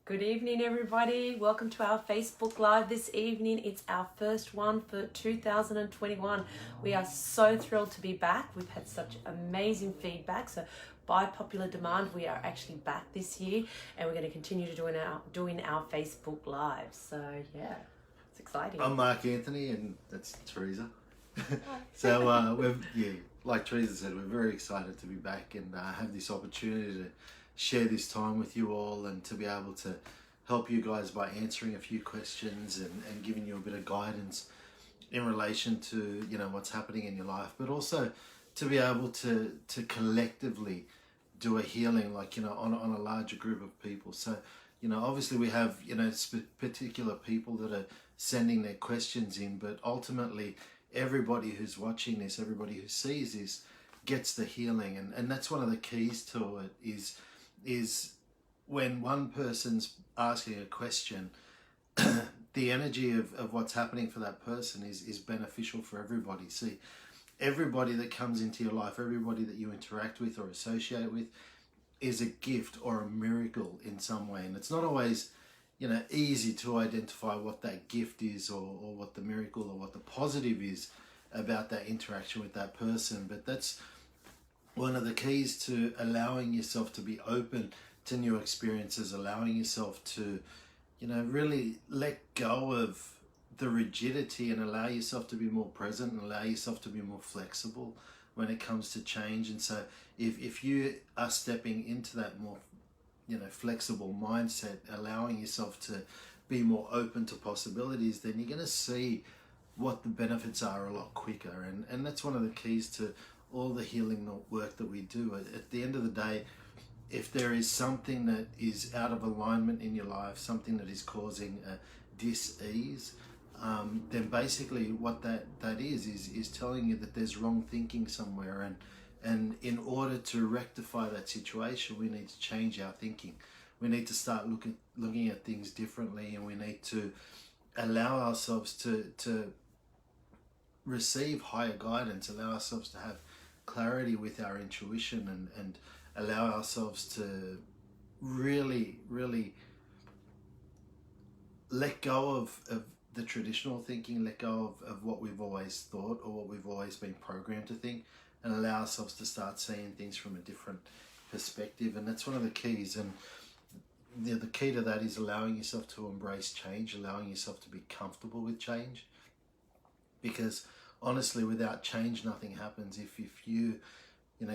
Good evening, everybody. Welcome to our Facebook Live this evening. It's our first one for 2021. We are so thrilled to be back. We've had such amazing feedback. So by popular demand, we are actually back this year, and we're going to continue to doing our Facebook Live. So yeah, it's exciting. I'm Mark Anthony, and that's Teresa. So like Teresa said, we're very excited to be back and have this opportunity to share this time with you all, and to be able to help you guys by answering a few questions and giving you a bit of guidance in relation to what's happening in your life, but also to be able to collectively do a healing on a larger group of people. So obviously we have particular people that are sending their questions in, but ultimately everybody who's watching this, everybody who sees this gets the healing, and that's one of the keys to it is when one person's asking a question, the energy of what's happening for that person is beneficial for everybody. See, everybody that comes into your life, everybody that you interact with or associate with is a gift or a miracle in some way. And it's not always easy to identify what that gift is, or what the miracle or what the positive is about that interaction with that person. But that's one of the keys to allowing yourself to be open to new experiences, allowing yourself to, really let go of the rigidity and allow yourself to be more present and allow yourself to be more flexible when it comes to change. And so if you are stepping into that more, flexible mindset, allowing yourself to be more open to possibilities, then you're going to see what the benefits are a lot quicker. And that's one of the keys to all the healing work that we do. At the end of the day, if there is something that is out of alignment in your life, something that is causing a dis-ease, then basically what that is telling you that there's wrong thinking somewhere, and in order to rectify that situation, we need to change our thinking. We need to start looking at things differently, and we need to allow ourselves to receive higher guidance, allow ourselves to have clarity with our intuition, and allow ourselves to really let go of the traditional thinking, let go of what we've always thought or what we've always been programmed to think, and allow ourselves to start seeing things from a different perspective. And that's one of the keys. And the key to that is allowing yourself to embrace change, allowing yourself to be comfortable with change, because honestly, without change, nothing happens. If you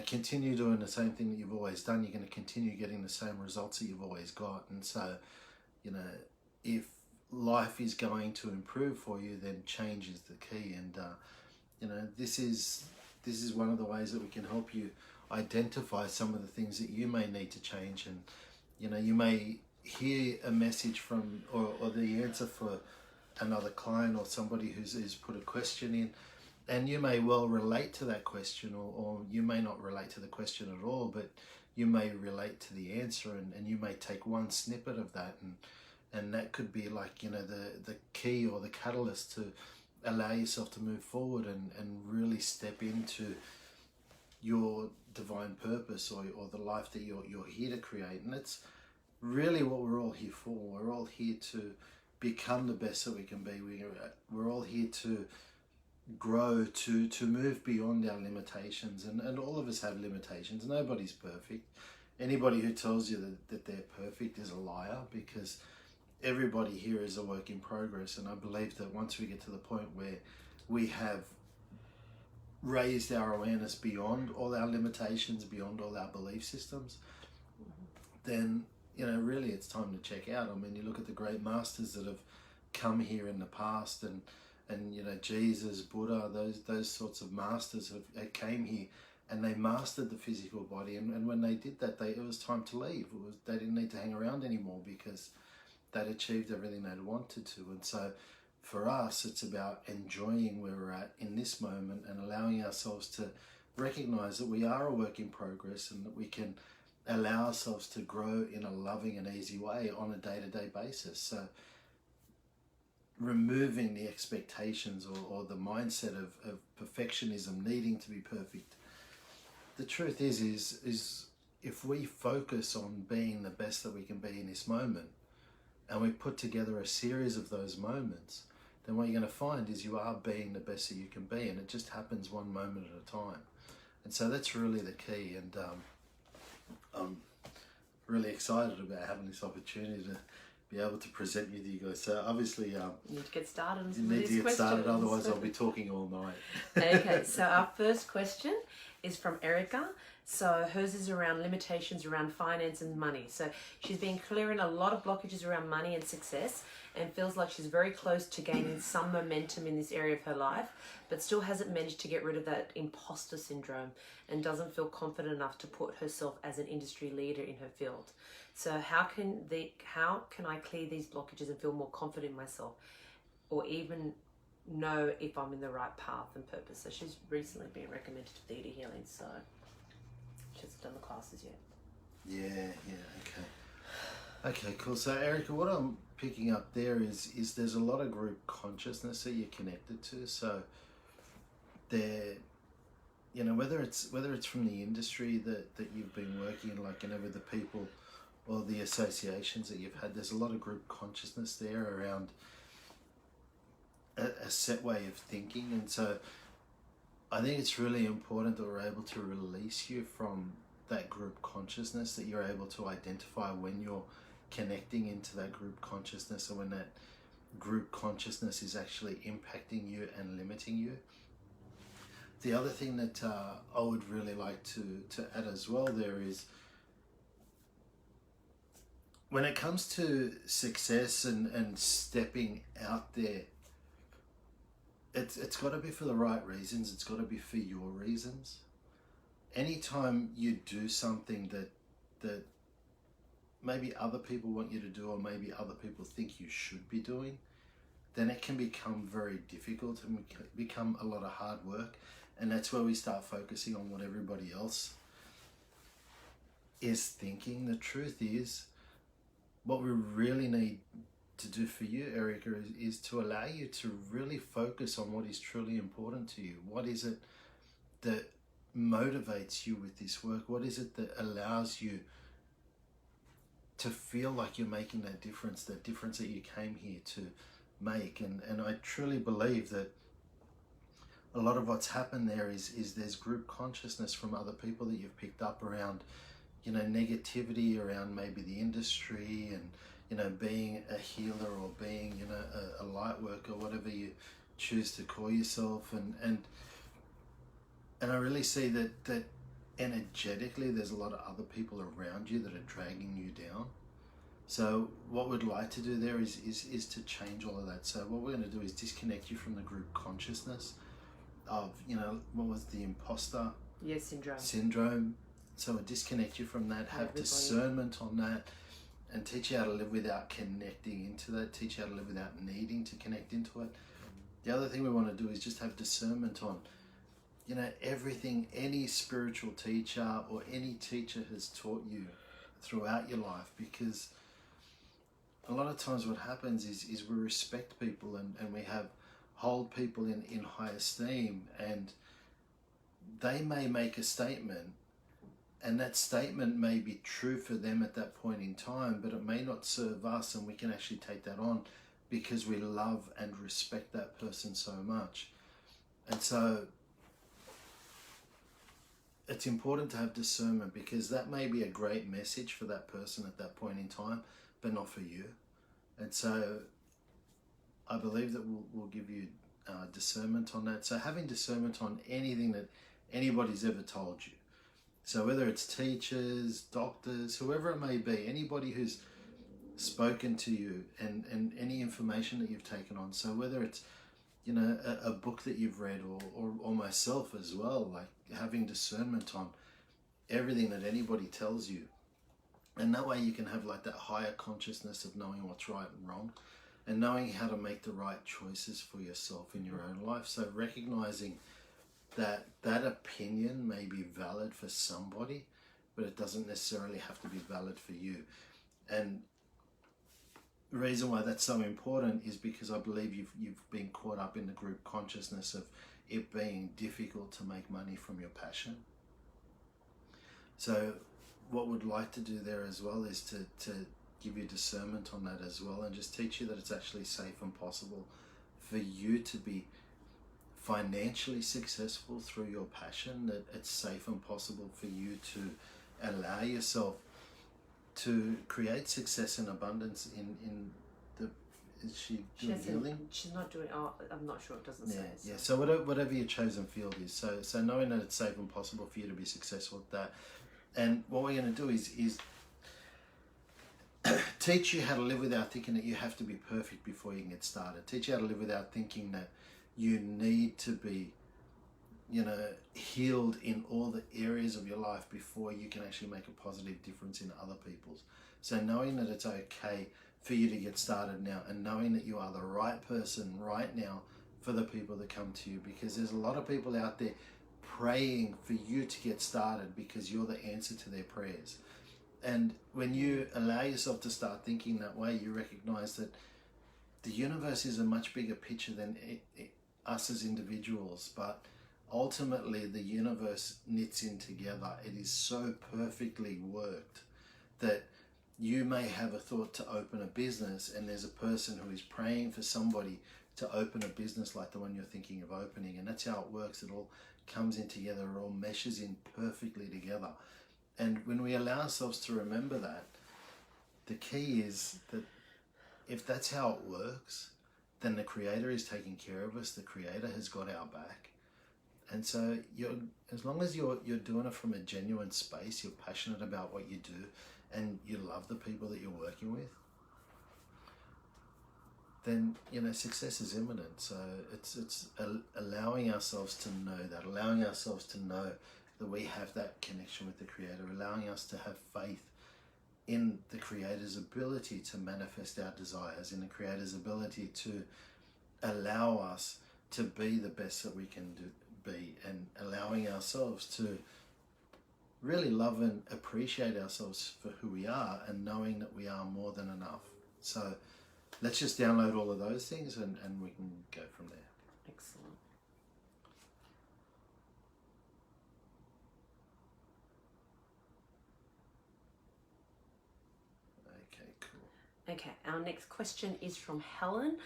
continue doing the same thing that you've always done, you're going to continue getting the same results that you've always got. And so, if life is going to improve for you, then change is the key. And this is one of the ways that we can help you identify some of the things that you may need to change. And you may hear a message from or the answer for another client or somebody who's put a question in, and you may well relate to that question, or you may not relate to the question at all, but you may relate to the answer, and you may take one snippet of that, and that could be the key or the catalyst to allow yourself to move forward and really step into your divine purpose, or the life that you're here to create. And that's really what we're all here for. We're all here to become the best that we can be. We're all here to grow, to move beyond our limitations, and all of us have limitations. Nobody's perfect. Anybody who tells you that they're perfect is a liar, because everybody here is a work in progress. And I believe that once we get to the point where we have raised our awareness beyond all our limitations, beyond all our belief systems, then really it's time to check out. I mean, you look at the great masters that have come here in the past, and Jesus, Buddha, those sorts of masters have came here, and they mastered the physical body, and when they did that, it was time to leave. They didn't need to hang around anymore, because they'd achieved everything they'd wanted to. And so for us, it's about enjoying where we're at in this moment, and allowing ourselves to recognize that we are a work in progress, and that we can allow ourselves to grow in a loving and easy way on a day-to-day basis. So removing the expectations or the mindset of perfectionism, needing to be perfect. The truth is if we focus on being the best that we can be in this moment, and we put together a series of those moments, then what you're going to find is you are being the best that you can be, and it just happens one moment at a time. And so that's really the key, and I'm really excited about having this opportunity to be able to present with you guys. So obviously you need to get started on you need to get started, questions. otherwise I'll be talking all night. Okay, so our first question is from Erica. So hers is around limitations around finance and money. So she's been clearing a lot of blockages around money and success, and feels like she's very close to gaining some momentum in this area of her life, but still hasn't managed to get rid of that imposter syndrome and doesn't feel confident enough to put herself as an industry leader in her field. So how can I clear these blockages and feel more confident in myself, or even know if I'm in the right path and purpose? So she's recently been recommended to Theta Healing, so she hasn't done the classes yet. Yeah, okay, cool. So Erica, what I'm picking up there is there's a lot of group consciousness that you're connected to. So there, you know, whether it's from the industry that you've been working in, like, you know, with the people or the associations that you've had, there's a lot of group consciousness there around a set way of thinking. And so I think it's really important that we're able to release you from that group consciousness, that you're able to identify when you're connecting into that group consciousness, or when that group consciousness is actually impacting you and limiting you. The other thing that I would really like to add as well there is, when it comes to success and stepping out there, it's got to be for the right reasons. It's got to be for your reasons. Anytime you do something that maybe other people want you to do, or maybe other people think you should be doing, then it can become very difficult and become a lot of hard work. And that's where we start focusing on what everybody else is thinking. The truth is, what we really need to do for you, Erica, is to allow you to really focus on what is truly important to you. What is it that motivates you with this work? What is it that allows you to feel like you're making that difference that you came here to make? And I truly believe that a lot of what's happened there is there's group consciousness from other people that you've picked up around, you know, negativity around maybe the industry, and, you know, being a healer, or being, you know, a light worker, whatever you choose to call yourself. And I really see that energetically there's a lot of other people around you that are dragging you down. So what we'd like to do there is to change all of that. So what we're going to do is disconnect you from the group consciousness of, you know, what was the imposter syndrome. So we'll disconnect you from that, have discernment on that, and teach you how to live without connecting into that, teach you how to live without needing to connect into it. The other thing we want to do is just have discernment on, you know, everything any spiritual teacher or any teacher has taught you throughout your life. Because a lot of times what happens is we respect people, and we hold people in high esteem, and they may make a statement, and that statement may be true for them at that point in time, but it may not serve us, and we can actually take that on because we love and respect that person so much. And so it's important to have discernment, because that may be a great message for that person at that point in time, but not for you. And so I believe that we'll give you discernment on that. So having discernment on anything that anybody's ever told you. So whether it's teachers, doctors, whoever it may be, anybody who's spoken to you, and any information that you've taken on. So whether it's, you know, a book that you've read, or myself as well, like having discernment on everything that anybody tells you. And that way you can have like that higher consciousness of knowing what's right and wrong, and knowing how to make the right choices for yourself in your own life. So recognizing that that opinion may be valid for somebody, but it doesn't necessarily have to be valid for you. And the reason why that's so important is because I believe you've been caught up in the group consciousness of it being difficult to make money from your passion. So what we'd like to do there as well is to give you discernment on that as well, and just teach you that it's actually safe and possible for you to be financially successful through your passion, that it's safe and possible for you to allow yourself to create success and abundance in the... Is she doing healing? She's not doing... Oh, I'm not sure. It doesn't say. Yeah. So whatever your chosen field is. So knowing that it's safe and possible for you to be successful at that. And what we're going to do is teach you how to live without thinking that you have to be perfect before you can get started. Teach you how to live without thinking that you need to be, healed in all the areas of your life before you can actually make a positive difference in other people's. So knowing that it's okay for you to get started now, and knowing that you are the right person right now for the people that come to you, because there's a lot of people out there praying for you to get started because you're the answer to their prayers. And when you allow yourself to start thinking that way, you recognize that the universe is a much bigger picture than us as individuals, but ultimately the universe knits in together. It is so perfectly worked that you may have a thought to open a business, and there's a person who is praying for somebody to open a business like the one you're thinking of opening, and that's how it works. It all comes in together, it all meshes in perfectly together. And when we allow ourselves to remember that, the key is that if that's how it works, then the Creator is taking care of us. The Creator has got our back. And so as long as you're doing it from a genuine space, you're passionate about what you do, and you love the people that you're working with, then success is imminent. So it's allowing ourselves to know that, allowing ourselves to know that we have that connection with the Creator, allowing us to have faith in the Creator's ability to manifest our desires, in the Creator's ability to allow us to be the best that we can be, and allowing ourselves to really love and appreciate ourselves for who we are, and knowing that we are more than enough. So let's just download all of those things, and we can go from there. Excellent. Okay, cool. Okay, our next question is from Helen.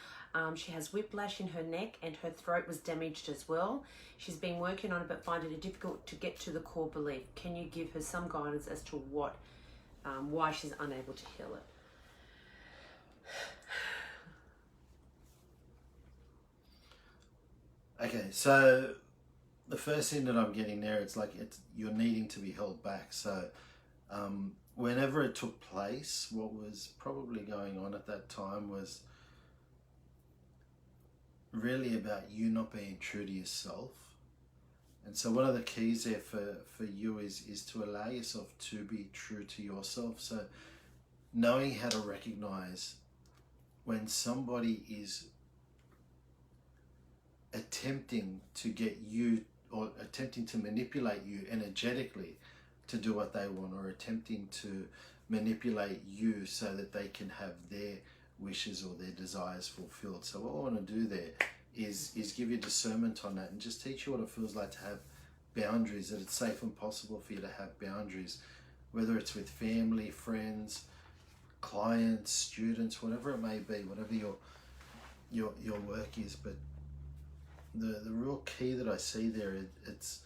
She has whiplash in her neck, and her throat was damaged as well. She's been working on it but finding it difficult to get to the core belief. Can you give her some guidance as to why she's unable to heal it? Okay, so the first thing that I'm getting there, you're needing to be held back. So whenever it took place, what was probably going on at that time was really about you not being true to yourself. And so one of the keys there for you is to allow yourself to be true to yourself. So knowing how to recognize when somebody is attempting to get you, or attempting to manipulate you energetically to do what they want, or attempting to manipulate you so that they can have their wishes or their desires fulfilled. So what I want to do there is give you discernment on that, and just teach you what it feels like to have boundaries, that it's safe and possible for you to have boundaries, whether it's with family, friends, clients, students, whatever it may be, whatever your work is. But the real key that I see there, it's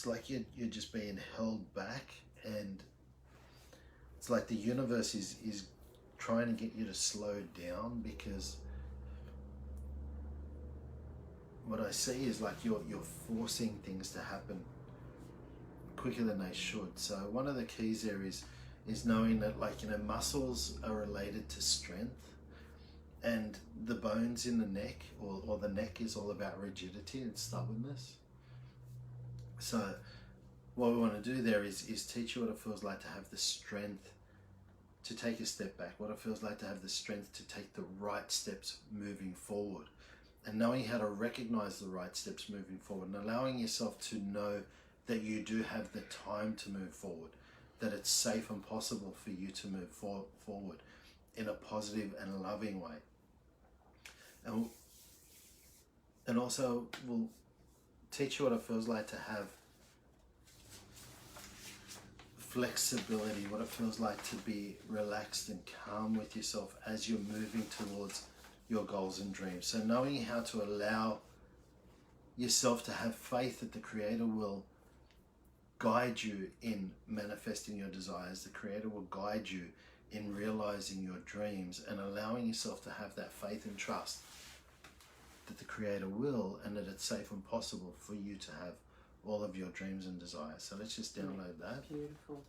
like you're just being held back, and it's like the universe is trying to get you to slow down, because what I see is like you're forcing things to happen quicker than they should. So one of the keys there is knowing that, muscles are related to strength, and the bones in the neck, or the neck, is all about rigidity and stubbornness. So what we want to do there is teach you what it feels like to have the strength to take a step back, what it feels like to have the strength to take the right steps moving forward, and knowing how to recognize the right steps moving forward, and allowing yourself to know that you do have the time to move forward, that it's safe and possible for you to move forward in a positive and loving way. And also we'll teach you what it feels like to have flexibility, what it feels like to be relaxed and calm with yourself as you're moving towards your goals and dreams. So knowing how to allow yourself to have faith that the Creator will guide you in manifesting your desires. The Creator will guide you in realizing your dreams, and allowing yourself to have that faith and trust that the Creator will, and that it's safe and possible for you to have all of your dreams and desires. So let's just download that. Beautiful.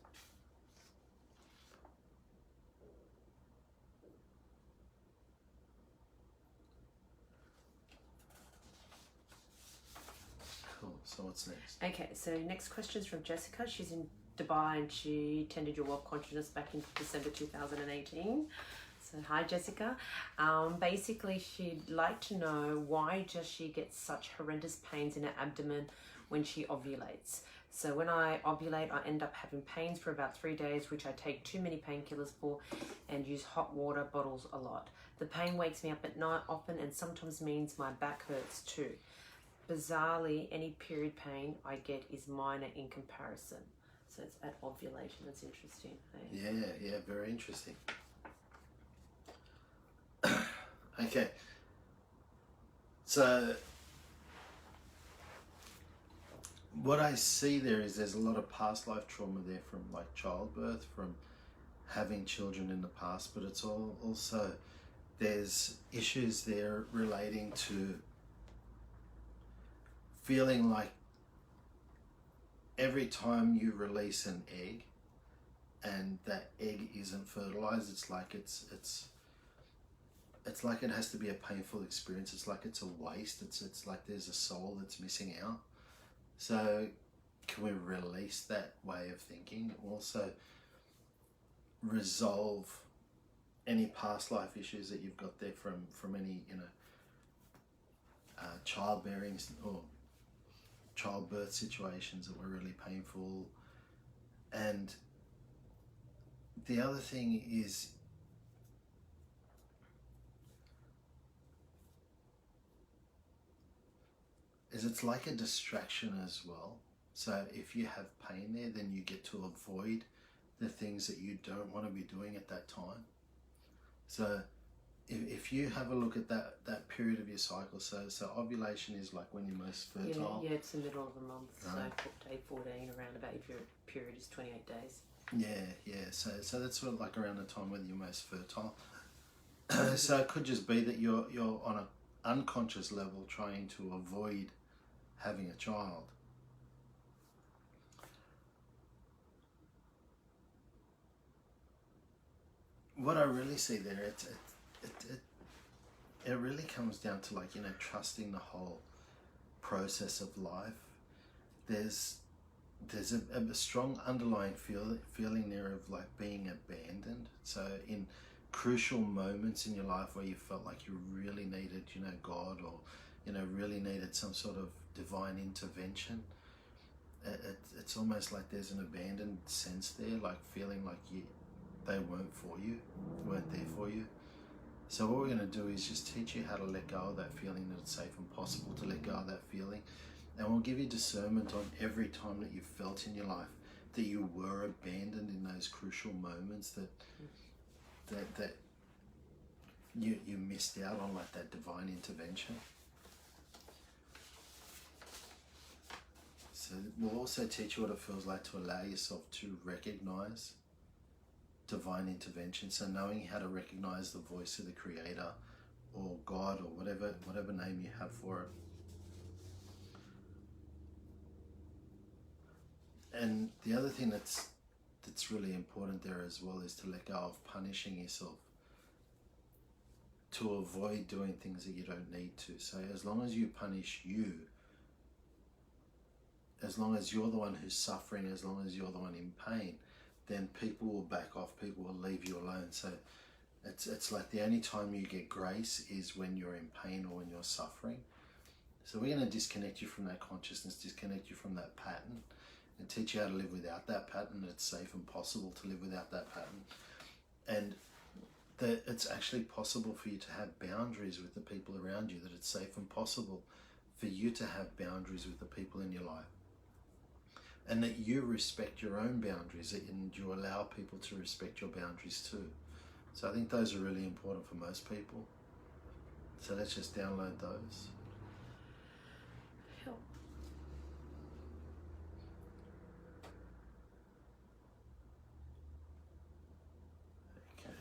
Cool. So what's next? Okay, so next question is from Jessica. She's in Dubai and she attended your Wealth Consciousness back in December 2018. So hi Jessica. Basically she'd like to know, why does she get such horrendous pains in her abdomen when she ovulates? So when I ovulate, I end up having pains for about 3 days, which I take too many painkillers for and use hot water bottles a lot. The pain wakes me up at night often and sometimes means my back hurts too. Bizarrely, any period pain I get is minor in comparison. So it's at ovulation. That's interesting. Hey? Yeah, very interesting. Okay. So what I see there is there's a lot of past life trauma there, from like childbirth, from having children in the past, but it's also there's issues there relating to feeling like every time you release an egg and that egg isn't fertilized, it's like it's like it has to be a painful experience. It's like it's a waste. It's like there's a soul that's missing out. So can we release that way of thinking? Also resolve any past life issues that you've got there from any childbearing or childbirth situations that were really painful. And the other thing is it's like a distraction as well. So if you have pain there, then you get to avoid the things that you don't want to be doing at that time. So if you have a look at that period of your cycle, so ovulation is like when you're most fertile. Yeah, it's the middle of the month, right. So day 14, around about, if your period is 28 days. Yeah. So that's sort of like around the time when you're most fertile. So it could just be that you're on an unconscious level trying to avoid having a child. What I really see there, it really comes down to, like, trusting the whole process of life. There's a strong underlying feeling there of like being abandoned. So in crucial moments in your life where you felt like you really needed, God, or really needed some sort of divine intervention, it's almost like there's an abandoned sense there, like feeling like they weren't there for you. So what we're going to do is just teach you how to let go of that feeling, that it's safe and possible to let go of that feeling. And we'll give you discernment on every time that you felt in your life that you were abandoned in those crucial moments, that you missed out on, like, that divine intervention. So we'll also teach you what it feels like to allow yourself to recognize divine intervention. So knowing how to recognize the voice of the Creator or God or whatever name you have for it. And the other thing that's really important there as well is to let go of punishing yourself, to avoid doing things that you don't need to. So as long as you punish you, as long as you're the one who's suffering, as long as you're the one in pain, then people will back off, people will leave you alone. So it's like the only time you get grace is when you're in pain or when you're suffering. So we're going to disconnect you from that consciousness, disconnect you from that pattern, and teach you how to live without that pattern, that it's safe and possible to live without that pattern. And that it's actually possible for you to have boundaries with the people around you, that it's safe and possible for you to have boundaries with the people in your life. and that you respect your own boundaries and you allow people to respect your boundaries too. So I think those are really important for most people. So let's just download those. Cool. Okay.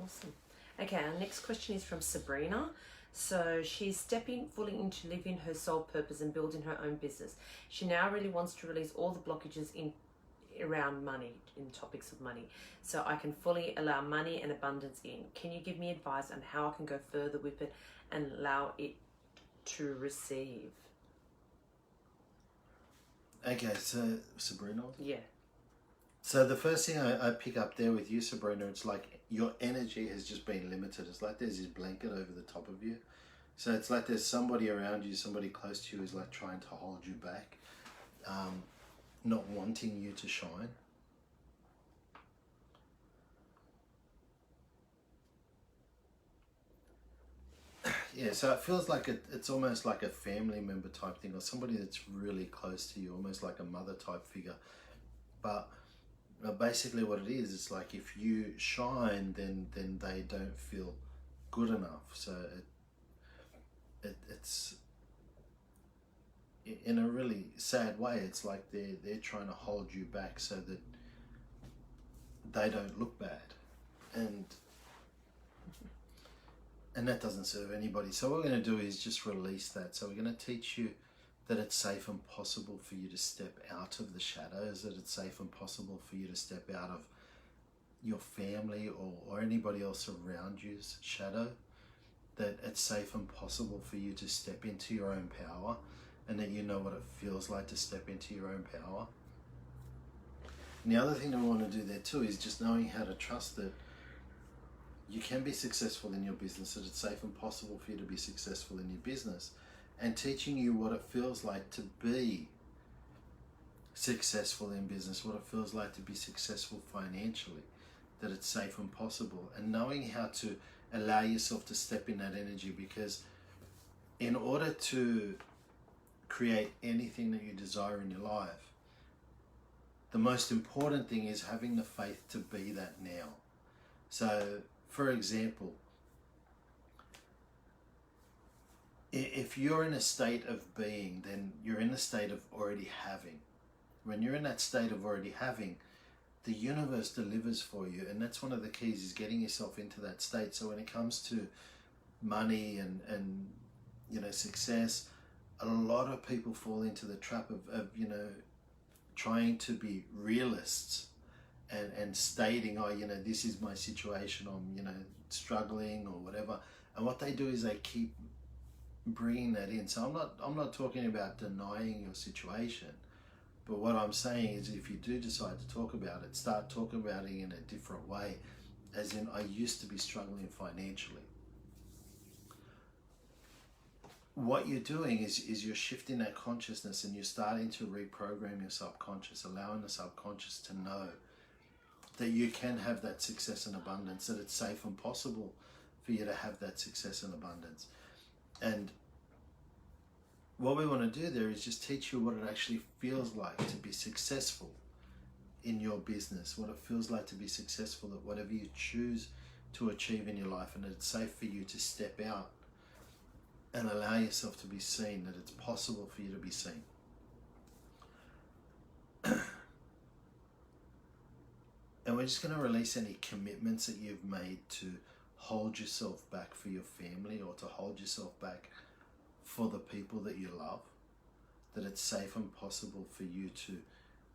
Awesome. Okay, our next question is from Sabrina. So she's stepping fully into living her soul purpose and building her own business. She now really wants to release all the blockages around money, in topics of money, so I can fully allow money and abundance in. Can you give me advice on how I can go further with it and allow it to receive? Okay, so Sabrina? Yeah. So the first thing I pick up there with you, Sabrina, it's like your energy has just been limited. It's like there's this blanket over the top of you. So it's like there's somebody around you, somebody close to you is like trying to hold you back, not wanting you to shine. Yeah, so it feels like it's almost like a family member type thing, or somebody that's really close to you, almost like a mother type figure. But basically what it is, it's like if you shine, then they don't feel good enough. So it's in a really sad way. It's like they're trying to hold you back so that they don't look bad, and that doesn't serve anybody. So what we're going to do is just release that. So we're going to teach you that it's safe and possible for you to step out of the shadows, that it's safe and possible for you to step out of your family or anybody else around you's shadow, that it's safe and possible for you to step into your own power, and that you know what it feels like to step into your own power. And the other thing that we want to do there too is just knowing how to trust that you can be successful in your business, that it's safe and possible for you to be successful in your business, and teaching you what it feels like to be successful in business, what it feels like to be successful financially, that it's safe and possible, and knowing how to allow yourself to step in that energy. Because in order to create anything that you desire in your life, the most important thing is having the faith to be that now. So, for example, if you're in a state of being, then you're in a state of already having. When you're in that state of already having, the universe delivers for you, and that's one of the keys, is getting yourself into that state. So when it comes to money and success, a lot of people fall into the trap of trying to be realists and stating, oh, this is my situation, I'm struggling or whatever. And what they do is they keep bringing that in. So I'm not talking about denying your situation, but what I'm saying is, if you do decide to talk about it, start talking about it in a different way, as in, I used to be struggling financially. What you're doing is you're shifting that consciousness, and you're starting to reprogram your subconscious, allowing the subconscious to know that you can have that success and abundance, that it's safe and possible for you to have that success and abundance. And what we want to do there is just teach you what it actually feels like to be successful in your business, what it feels like to be successful at whatever you choose to achieve in your life, and that it's safe for you to step out and allow yourself to be seen, that it's possible for you to be seen. And we're just going to release any commitments that you've made to hold yourself back for your family, or to hold yourself back for the people that you love, that it's safe and possible for you to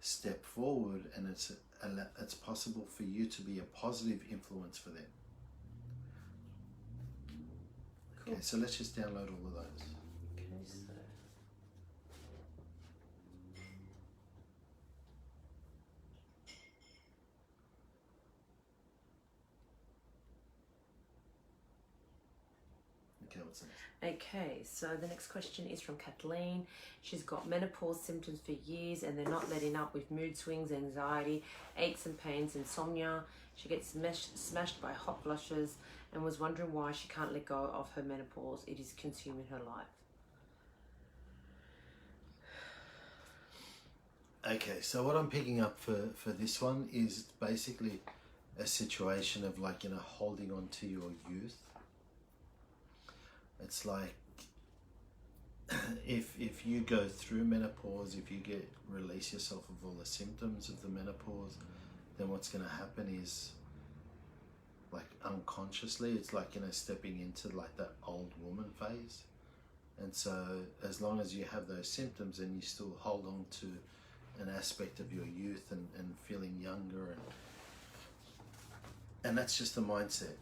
step forward, and it's possible for you to be a positive influence for them. Cool. Okay, so let's just download all of those. Okay, so Okay, what's next? okay, so the next question is from Kathleen. She's got menopause symptoms for years, and they're not letting up, with mood swings, anxiety, aches and pains, insomnia. She gets smashed by hot flushes, and was wondering why she can't let go of her menopause. It is consuming her life. Okay, so what I'm picking up for this one is basically a situation of like, you know, holding on to your youth. It's like if you go through menopause, if you release yourself of all the symptoms of the menopause, then what's going to happen is, like, unconsciously, it's like, you know, stepping into like that old woman phase. And so as long as you have those symptoms and you still hold on to an aspect of your youth and feeling younger, and that's just the mindset,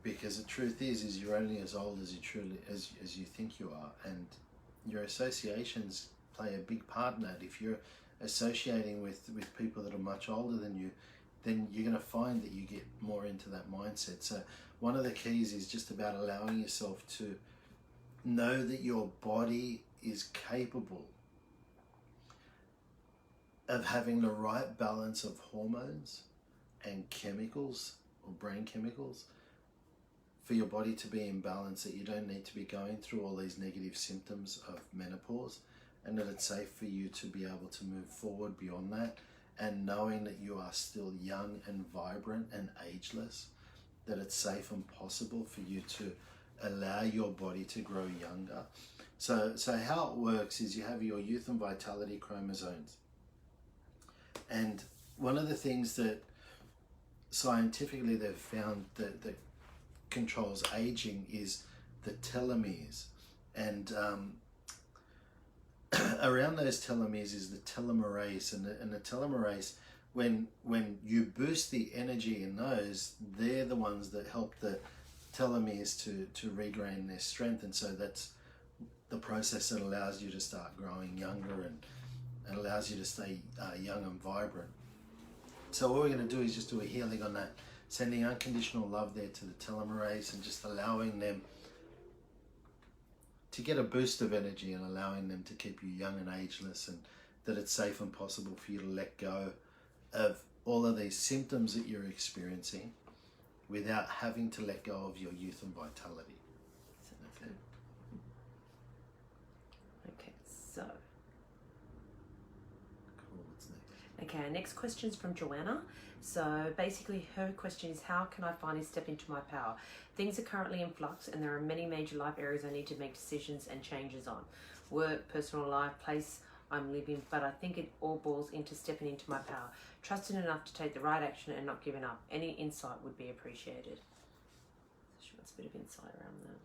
because the truth is you're only as old as you truly as you think you are, and your associations play a big part in that. If you're associating with people that are much older than you, then you're going to find that you get more into that mindset. So one of the keys is just about allowing yourself to know that your body is capable of having the right balance of hormones and chemicals, or brain chemicals, for your body to be in balance, that you don't need to be going through all these negative symptoms of menopause, and that it's safe for you to be able to move forward beyond that, and knowing that you are still young and vibrant and ageless, that it's safe and possible for you to allow your body to grow younger. So how it works is you have your youth and vitality chromosomes, and one of the things that scientifically they've found that controls aging is the telomeres, and around those telomeres is the telomerase, and the telomerase, when you boost the energy in those, they're the ones that help the telomeres to regain their strength, and so that's the process that allows you to start growing younger and allows you to stay young and vibrant. So what we're going to do is just do a healing on that, sending unconditional love there to the telomerase and just allowing them to get a boost of energy and allowing them to keep you young and ageless, and that it's safe and possible for you to let go of all of these symptoms that you're experiencing without having to let go of your youth and vitality. Okay. Okay, so. Cool, what's next? Okay, our next question is from Joanna. So basically her question is, how can I finally step into my power? Things are currently in flux and there are many major life areas I need to make decisions and changes on. Work, personal life, place I'm living, but I think it all boils into stepping into my power. Trusting enough to take the right action and not giving up. Any insight would be appreciated. She wants a bit of insight around that.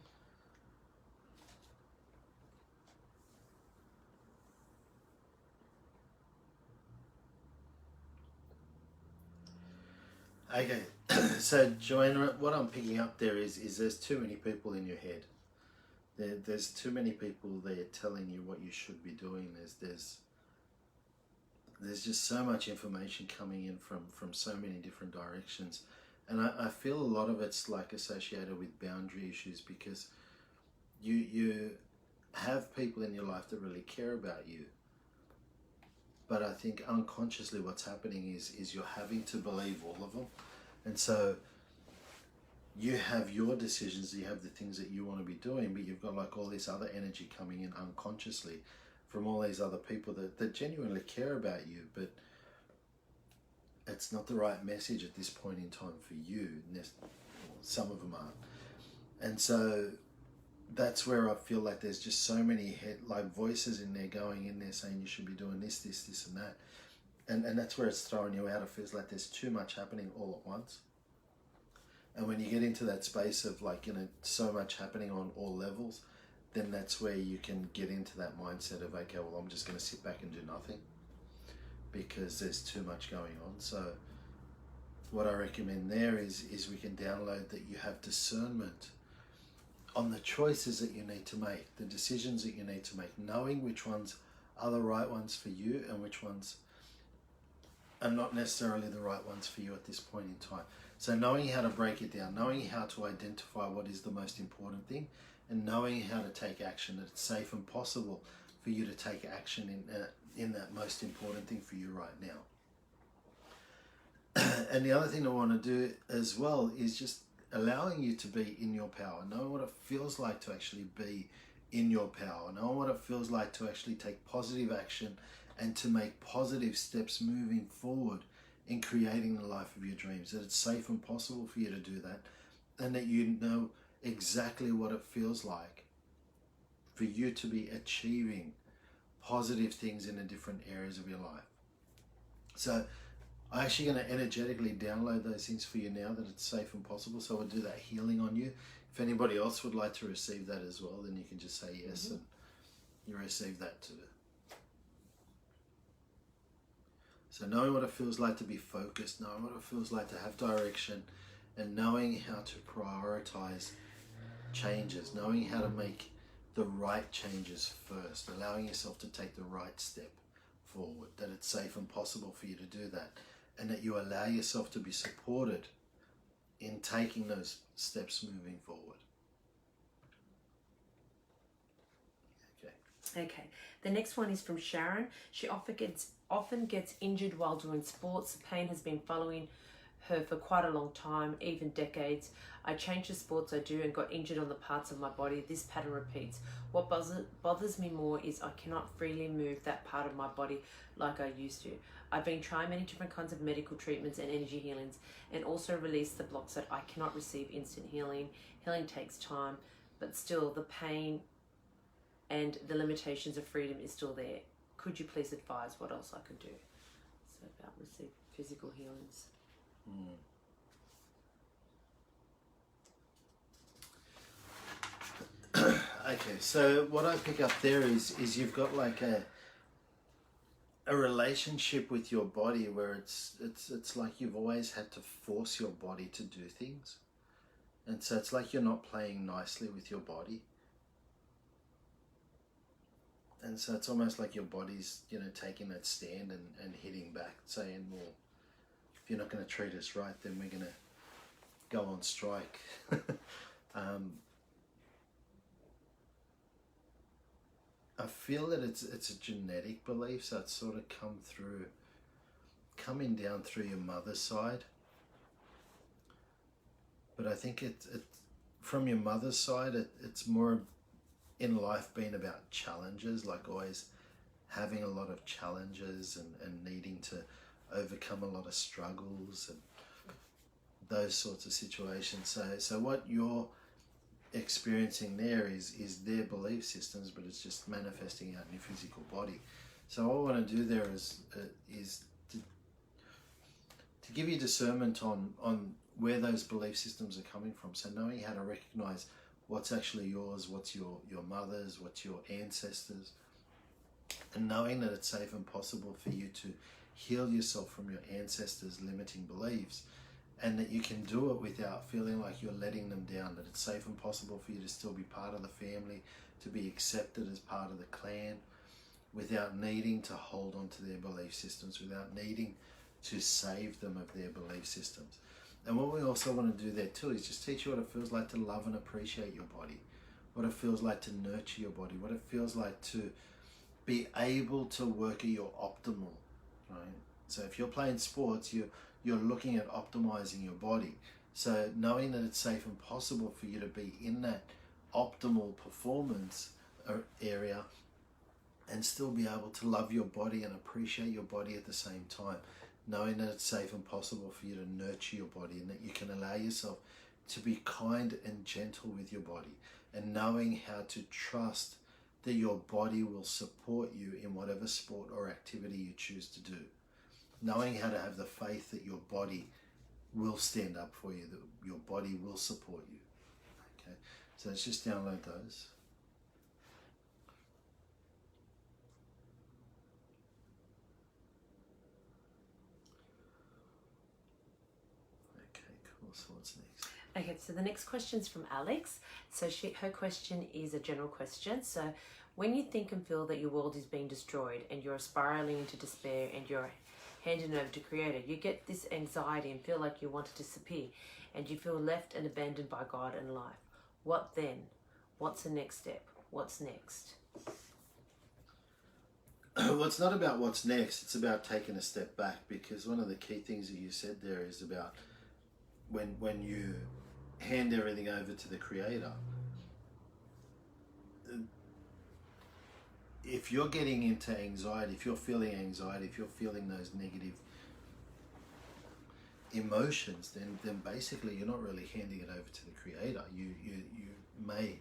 Okay, so Joanna, what I'm picking up there is there's too many people in your head. There's too many people there telling you what you should be doing. There's just so much information coming in from so many different directions, and I feel a lot of it's like associated with boundary issues, because you have people in your life that really care about you. But I think unconsciously what's happening is you're having to believe all of them. And so you have your decisions, you have the things that you want to be doing, but you've got like all this other energy coming in unconsciously from all these other people that genuinely care about you, but it's not the right message at this point in time for you. Some of them aren't. And so that's where I feel like there's just so many voices in there going in there saying you should be doing this and that, and that's where it's throwing you out. It feels like there's too much happening all at once, and when you get into that space of like, you know, so much happening on all levels, then that's where you can get into that mindset of, okay, well, I'm just going to sit back and do nothing because there's too much going on. So what I recommend there is we can download that you have discernment on the choices that you need to make, the decisions that you need to make, knowing which ones are the right ones for you and which ones are not necessarily the right ones for you at this point in time. So knowing how to break it down, knowing how to identify what is the most important thing, and knowing how to take action, that it's safe and possible for you to take action in that most important thing for you right now. And the other thing I want to do as well is just allowing you to be in your power, knowing what it feels like to actually be in your power, knowing what it feels like to actually take positive action and to make positive steps moving forward in creating the life of your dreams. That it's safe and possible for you to do that, and that you know exactly what it feels like for you to be achieving positive things in the different areas of your life. So I'm actually going to energetically download those things for you now that it's safe and possible. So I'll do that healing on you. If anybody else would like to receive that as well, then you can just say yes, and you receive that too. So knowing what it feels like to be focused, knowing what it feels like to have direction, and knowing how to prioritize changes, knowing how to make the right changes first, allowing yourself to take the right step forward, that it's safe and possible for you to do that, and that you allow yourself to be supported in taking those steps moving forward. Okay, the next one is from Sharon. She often gets injured while doing sports. The pain has been following her for quite a long time, even decades. I changed the sports I do and got injured on the parts of my body. This pattern repeats. What bothers me more is I cannot freely move that part of my body like I used to. I've been trying many different kinds of medical treatments and energy healings, and also release the blocks that I cannot receive instant healing. Healing takes time, but still the pain and the limitations of freedom is still there. Could you please advise what else I could do? So about receive physical healings. Okay, so what I pick up there is you've got like a relationship with your body where it's like you've always had to force your body to do things, and so it's like you're not playing nicely with your body. And so it's almost like your body's, taking that stand and hitting back, saying, well, if you're not going to treat us right, then we're going to go on strike. I feel that it's a genetic belief, so it's sort of coming down through your mother's side. But I think it from your mother's side, it's more in life being about challenges, like always having a lot of challenges and needing to overcome a lot of struggles and those sorts of situations. So what you're experiencing there is their belief systems, but it's just manifesting out in your physical body. So all I want to do there is to give you discernment on where those belief systems are coming from. So knowing how to recognize what's actually yours, what's your mother's, what's your ancestors, and knowing that it's safe and possible for you to heal yourself from your ancestors' limiting beliefs, and that you can do it without feeling like you're letting them down, that it's safe and possible for you to still be part of the family, to be accepted as part of the clan, without needing to hold on to their belief systems, without needing to save them of their belief systems. And what we also want to do there too is just teach you what it feels like to love and appreciate your body, what it feels like to nurture your body, what it feels like to be able to work at your optimal, right? So if you're playing sports, you're looking at optimizing your body. So knowing that it's safe and possible for you to be in that optimal performance area and still be able to love your body and appreciate your body at the same time. Knowing that it's safe and possible for you to nurture your body, and that you can allow yourself to be kind and gentle with your body, and knowing how to trust that your body will support you in whatever sport or activity you choose to do. Knowing how to have the faith that your body will stand up for you, that your body will support you. Okay, so let's just download those. So what's next? Okay, so the next question is from Alex. So her question is a general question. So when you think and feel that your world is being destroyed and you're spiraling into despair and you're handing over to Creator, you get this anxiety and feel like you want to disappear, and you feel left and abandoned by God and life. What then? What's the next step? What's next? Well, it's not about what's next. It's about taking a step back, because one of the key things that you said there is about when you hand everything over to the Creator, if you're getting into anxiety, if you're feeling anxiety, if you're feeling those negative emotions, then basically you're not really handing it over to the Creator. You may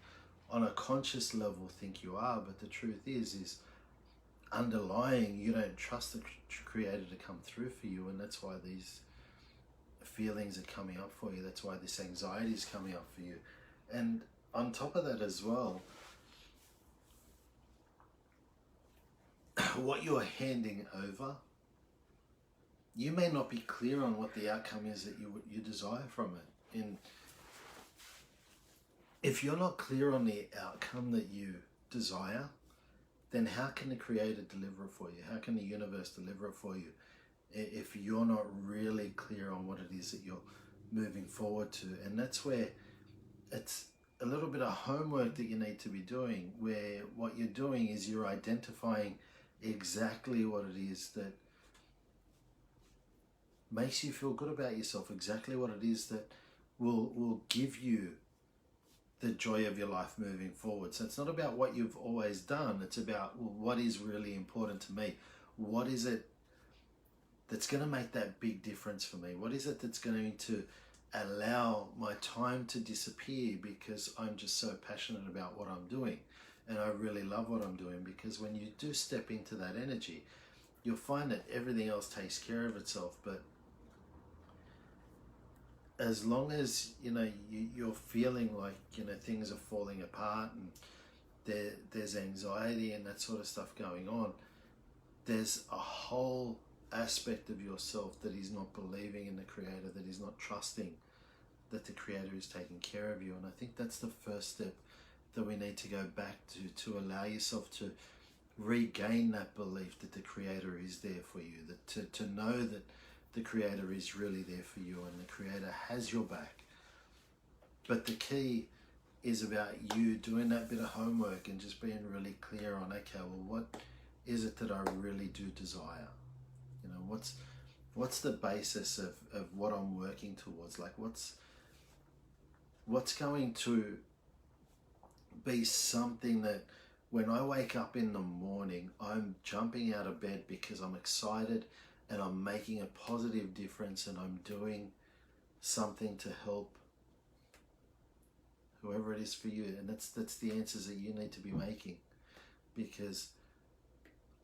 on a conscious level think you are, but the truth is underlying, you don't trust the Creator to come through for you, and that's why these feelings are coming up for you. That's why this anxiety is coming up for you. And on top of that as well, what you're handing over, you may not be clear on what the outcome is that you desire from it. And if you're not clear on the outcome that you desire, then how can the Creator deliver it for you? How can the universe deliver it for you if you're not really clear on what it is that you're moving forward to? And that's where it's a little bit of homework that you need to be doing, where what you're doing is you're identifying exactly what it is that makes you feel good about yourself, exactly what it is that will give you the joy of your life moving forward. So it's not about what you've always done, it's about, well, what is really important to me? What is it that's going to make that big difference for me? What is it that's going to allow my time to disappear because I'm just so passionate about what I'm doing and I really love what I'm doing? Because when you do step into that energy, you'll find that everything else takes care of itself. But as long as you're feeling like things are falling apart and there's anxiety and that sort of stuff going on, there's a whole aspect of yourself that is not believing in the Creator, that is not trusting that the Creator is taking care of you. And I think that's the first step that we need to go back to allow yourself to regain that belief that the Creator is there for you, that to know that the Creator is really there for you and the Creator has your back. But the key is about you doing that bit of homework and just being really clear on, okay, well, what is it that I really do desire? What's the basis of what I'm working towards? Like what's going to be something that when I wake up in the morning, I'm jumping out of bed because I'm excited and I'm making a positive difference and I'm doing something to help whoever it is for you. And that's the answers that you need to be making, because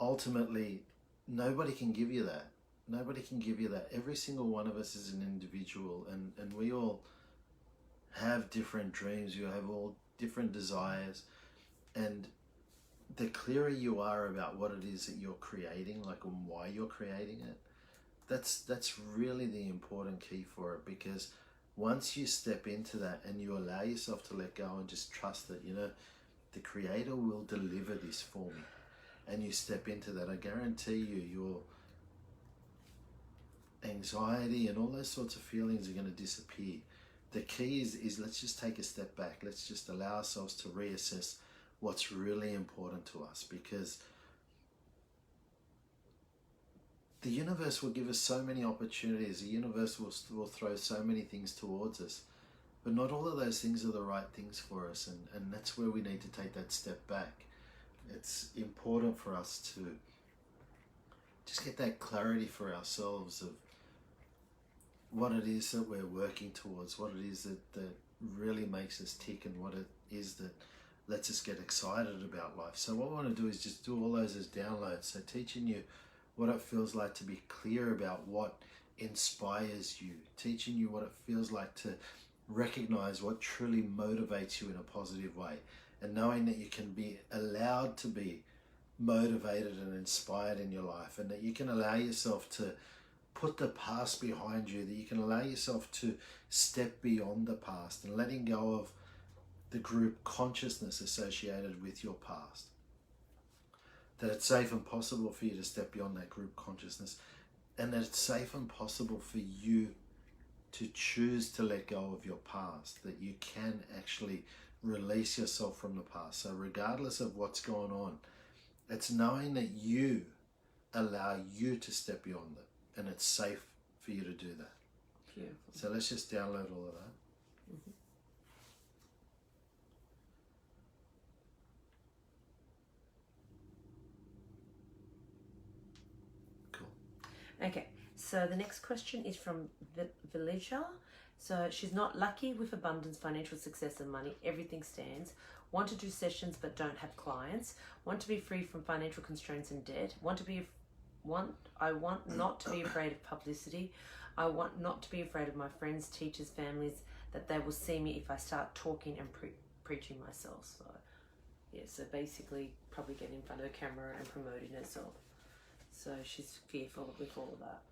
ultimately nobody can give you that. Nobody can give you that. Every single one of us is an individual, and we all have different dreams. You have all different desires, and the clearer you are about what it is that you're creating, like and why you're creating it, that's really the important key for it. Because once you step into that and you allow yourself to let go and just trust that the Creator will deliver this for me, and you step into that, I guarantee you your anxiety and all those sorts of feelings are going to disappear. The key is let's just take a step back. Let's just allow ourselves to reassess what's really important to us, because the universe will give us so many opportunities. The universe will throw so many things towards us, but not all of those things are the right things for us, and that's where we need to take that step back. It's important for us to just get that clarity for ourselves of what it is that we're working towards, what it is that really makes us tick, and what it is that lets us get excited about life. So what we want to do is just do all those as downloads. So teaching you what it feels like to be clear about what inspires you, teaching you what it feels like to recognize what truly motivates you in a positive way, and knowing that you can be allowed to be motivated and inspired in your life, and that you can allow yourself to put the past behind you, that you can allow yourself to step beyond the past and letting go of the group consciousness associated with your past. That it's safe and possible for you to step beyond that group consciousness, and that it's safe and possible for you to choose to let go of your past, that you can actually release yourself from the past. So regardless of what's going on, it's knowing that you allow you to step beyond it, and it's safe for you to do that. Beautiful. So let's just download all of that. Mm-hmm. Okay, so the next question is from Villager. So she's not lucky with abundance, financial success and money. Everything stands. Want to do sessions but don't have clients. Want to be free from financial constraints and debt. I want not to be afraid of publicity. I want not to be afraid of my friends, teachers, families, that they will see me if I start talking and preaching myself. So yeah, so basically probably getting in front of the camera and promoting herself. So she's fearful with all of that.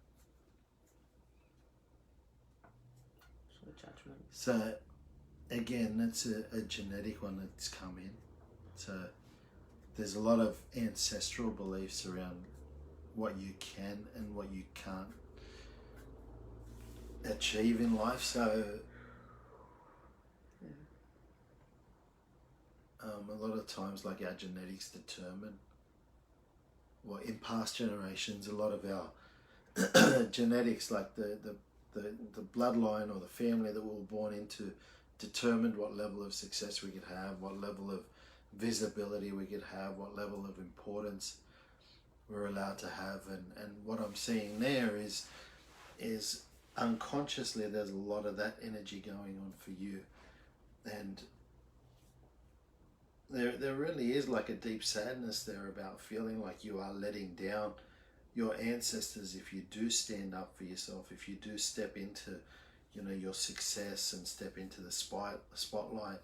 Sort of judgment. So again, that's a genetic one that's come in. So there's a lot of ancestral beliefs around what you can and what you can't achieve in life. So a lot of times, like, our genetics determine, well, in past generations, a lot of our genetics, like the bloodline or the family that we were born into, determined what level of success we could have, what level of visibility we could have, what level of importance we're allowed to have. And what I'm seeing there is unconsciously there's a lot of that energy going on for you. And there really is like a deep sadness there about feeling like you are letting down your ancestors if you do stand up for yourself, if you do step into, your success and step into the spotlight.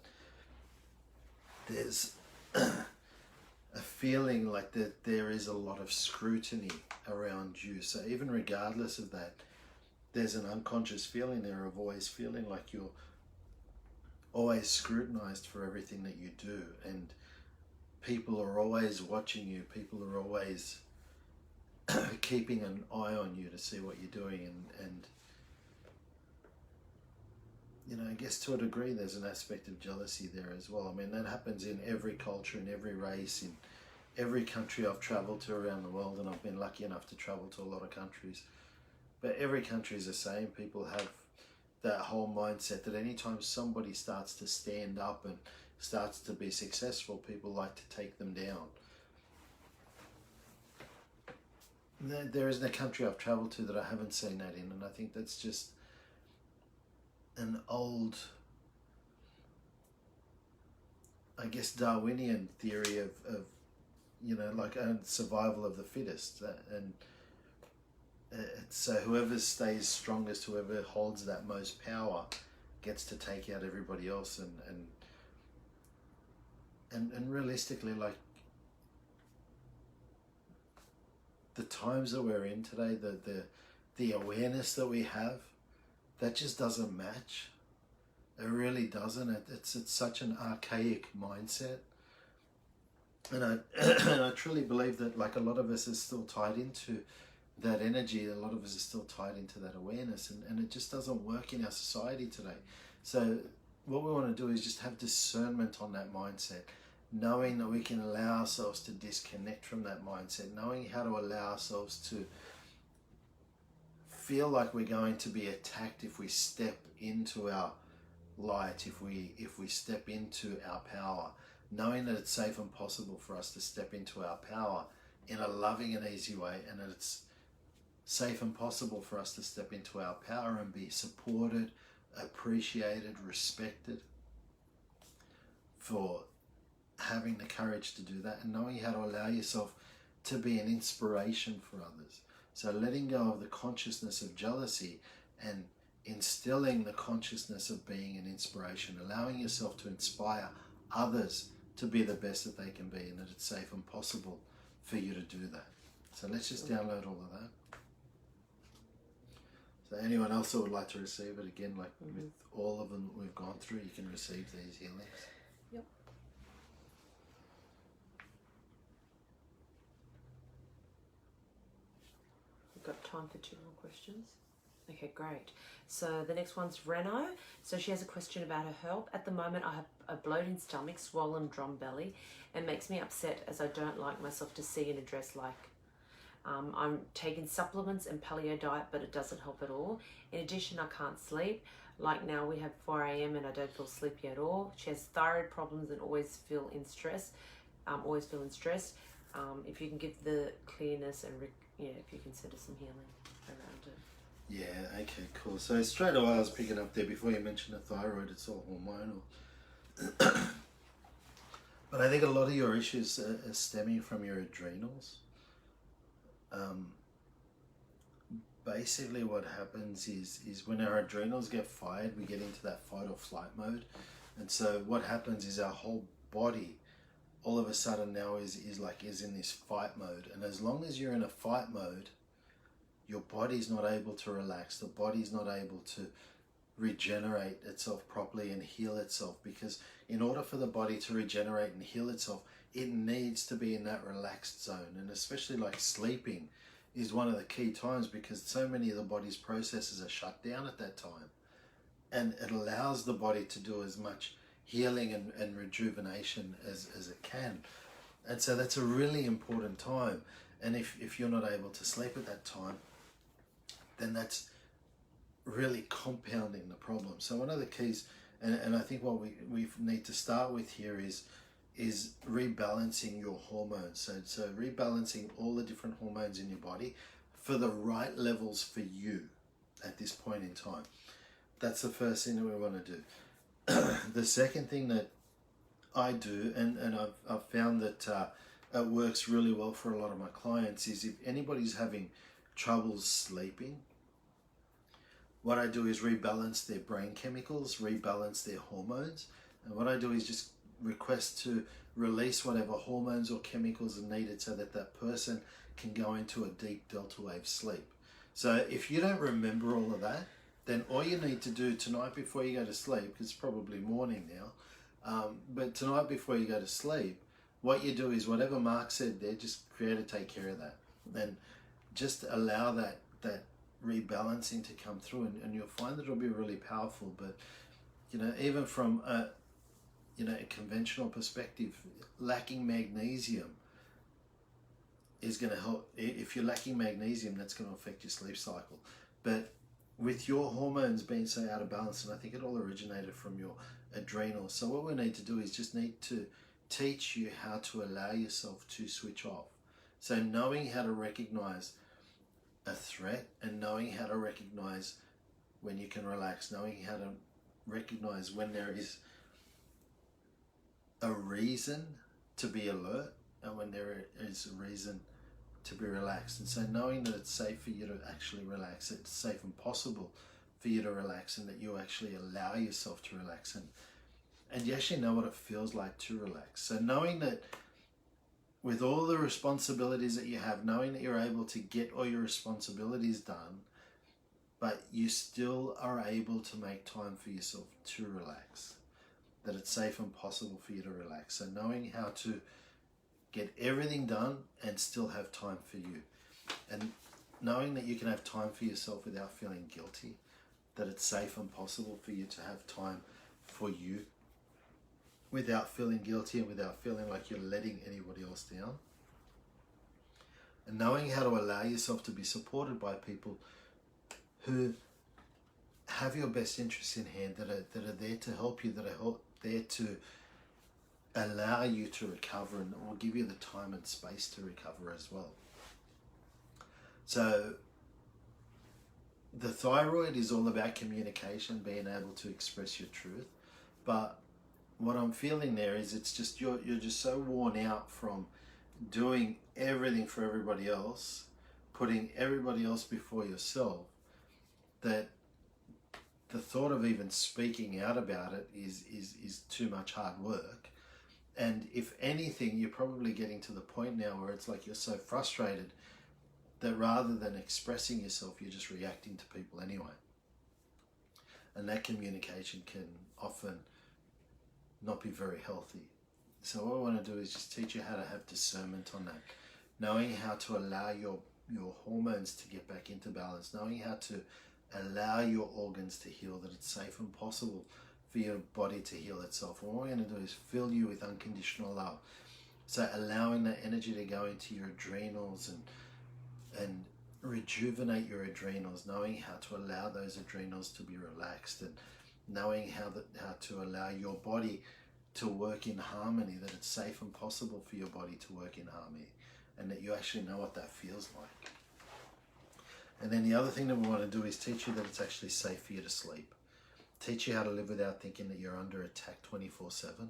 There's a feeling like that there is a lot of scrutiny around you. So even regardless of that, there's an unconscious feeling there of always feeling like you're always scrutinized for everything that you do, and people are always watching you, people are always keeping an eye on you to see what you're doing, and I guess to a degree there's an aspect of jealousy there as well. I mean, that happens in every culture, in every race, in every country I've traveled to around the world, and I've been lucky enough to travel to a lot of countries, but every country is the same. People have that whole mindset that anytime somebody starts to stand up and starts to be successful, people like to take them down. There isn't a country I've traveled to that I haven't seen that in, and I think that's just an old, I guess, Darwinian theory of like a survival of the fittest, and so whoever stays strongest, whoever holds that most power, gets to take out everybody else, and realistically, like, the times that we're in today, the awareness that we have, that just doesn't match. It really doesn't. It's such an archaic mindset, and I truly believe that, like, a lot of us is still tied into that energy. A lot of us are still tied into that awareness, and it just doesn't work in our society today. So what we want to do is just have discernment on that mindset, knowing that we can allow ourselves to disconnect from that mindset, knowing how to allow ourselves to feel like we're going to be attacked if we step into our light, if we step into our power, knowing that it's safe and possible for us to step into our power in a loving and easy way, and that it's safe and possible for us to step into our power and be supported, appreciated, respected for having the courage to do that, and knowing how to allow yourself to be an inspiration for others. So letting go of the consciousness of jealousy and instilling the consciousness of being an inspiration, allowing yourself to inspire others to be the best that they can be, and that it's safe and possible for you to do that. So let's just download all of that. So anyone else that would like to receive it, again, like with all of them that we've gone through, you can receive these healings. Yep. We've got time for 2 more questions. Okay, great. So the next one's Reno. So she has a question about her health. At the moment, I have a bloating stomach, swollen drum belly, and makes me upset as I don't like myself to see in a dress like. I'm taking supplements and paleo diet, but it doesn't help at all. In addition, I can't sleep. Like now we have 4 a.m. and I don't feel sleepy at all. She has thyroid problems and always feel in stress. If you can give the clearness and if you can send her some healing. Yeah, okay, cool. So straight away I was picking up there before you mentioned the thyroid, it's all hormonal. But I think a lot of your issues are stemming from your adrenals. Um, Basically what happens is when our adrenals get fired, we get into that fight or flight mode. And so what happens is our whole body all of a sudden now is in this fight mode. And as long as you're in a fight mode, your body's not able to relax. The body's not able to regenerate itself properly and heal itself, because in order for the body to regenerate and heal itself, it needs to be in that relaxed zone. And especially like sleeping is one of the key times, because so many of the body's processes are shut down at that time, and it allows the body to do as much healing and rejuvenation as it can. And so that's a really important time. And if you're not able to sleep at that time, then that's really compounding the problem. So one of the keys, and I think what we need to start with here is rebalancing your hormones. So rebalancing all the different hormones in your body for the right levels for you at this point in time. That's the first thing that we want to do. The second thing that I do, and I've found that it works really well for a lot of my clients, is if anybody's having trouble sleeping, what I do is rebalance their brain chemicals, rebalance their hormones. And what I do is just request to release whatever hormones or chemicals are needed so that that person can go into a deep delta wave sleep. So if you don't remember all of that, then all you need to do tonight before you go to sleep, because it's probably morning now, but tonight before you go to sleep, what you do is whatever Mark said there, just create to take care of that. And just allow that rebalancing to come through, and you'll find that it'll be really powerful. But even from a conventional perspective, lacking magnesium is going to help. If you're lacking magnesium, that's going to affect your sleep cycle. But with your hormones being so out of balance, and I think it all originated from your adrenals, so what we need to do is just need to teach you how to allow yourself to switch off. So knowing how to recognize a threat, and knowing how to recognize when you can relax, knowing how to recognize when there is a reason to be alert and when there is a reason to be relaxed. And so knowing that it's safe for you to actually relax, it's safe and possible for you to relax, and that you actually allow yourself to relax, and you actually know what it feels like to relax. So knowing that with all the responsibilities that you have, knowing that you're able to get all your responsibilities done, but you still are able to make time for yourself to relax, that it's safe and possible for you to relax. So knowing how to get everything done and still have time for you, and knowing that you can have time for yourself without feeling guilty, that it's safe and possible for you to have time for you without feeling guilty and without feeling like you're letting anybody else down. And knowing how to allow yourself to be supported by people who have your best interests in hand, that are there to help you, that are there to allow you to recover, and will give you the time and space to recover as well. So the thyroid is all about communication, being able to express your truth. But what I'm feeling there is it's just you're just so worn out from doing everything for everybody else, putting everybody else before yourself, that the thought of even speaking out about it is too much hard work. And if anything, you're probably getting to the point now where it's like you're so frustrated that rather than expressing yourself, you're just reacting to people anyway. And that communication can often not be very healthy. So what I want to do is just teach you how to have discernment on that, knowing how to allow your hormones to get back into balance, knowing how to allow your organs to heal, that it's safe and possible for your body to heal itself. And what we're going to do is fill you with unconditional love. So allowing that energy to go into your adrenals and rejuvenate your adrenals, knowing how to allow those adrenals to be relaxed, and knowing how to allow your body to work in harmony, that it's safe and possible for your body to work in harmony, and that you actually know what that feels like. And then the other thing that we want to do is teach you that it's actually safe for you to sleep. Teach you how to live without thinking that you're under attack 24/7.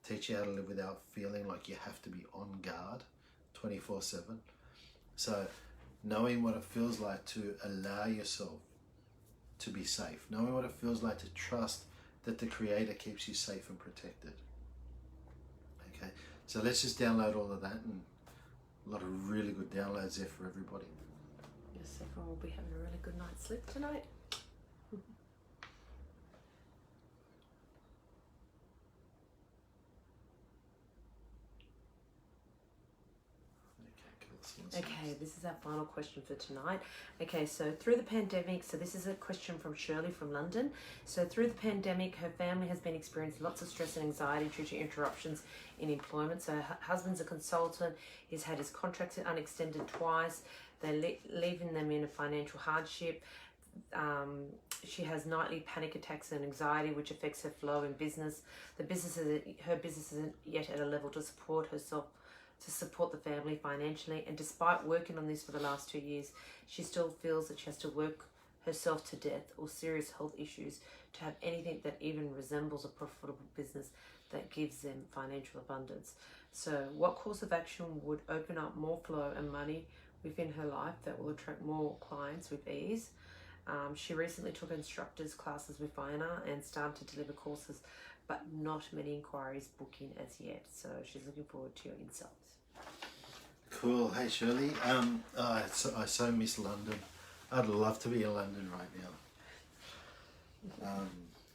Teach you how to live without feeling like you have to be on guard 24/7. So knowing what it feels like to allow yourself to be safe, knowing what it feels like to trust that the Creator keeps you safe and protected. Okay, so let's just download all of that, and a lot of really good downloads there for everybody. Yes, everyone will be having a really good night's sleep tonight. Okay, this is our final question for tonight. Okay, so through the pandemic, so this is a question from Shirley from London. So through the pandemic, her family has been experiencing lots of stress and anxiety due to interruptions in employment. So her husband's a consultant. He's had his contracts unextended twice. They're leaving them in a financial hardship. She has nightly panic attacks and anxiety, which affects her flow in business. Her business isn't yet at a level to support herself, to support the family financially, and despite working on this for the last 2 years, she still feels that she has to work herself to death or serious health issues to have anything that even resembles a profitable business that gives them financial abundance. So what course of action would open up more flow and money within her life that will attract more clients with ease? She recently took instructors classes with Vianna and started to deliver courses, but not many inquiries booking as yet. So she's looking forward to your insights. Cool. Hey Shirley, I so miss London. I'd love to be in London right now.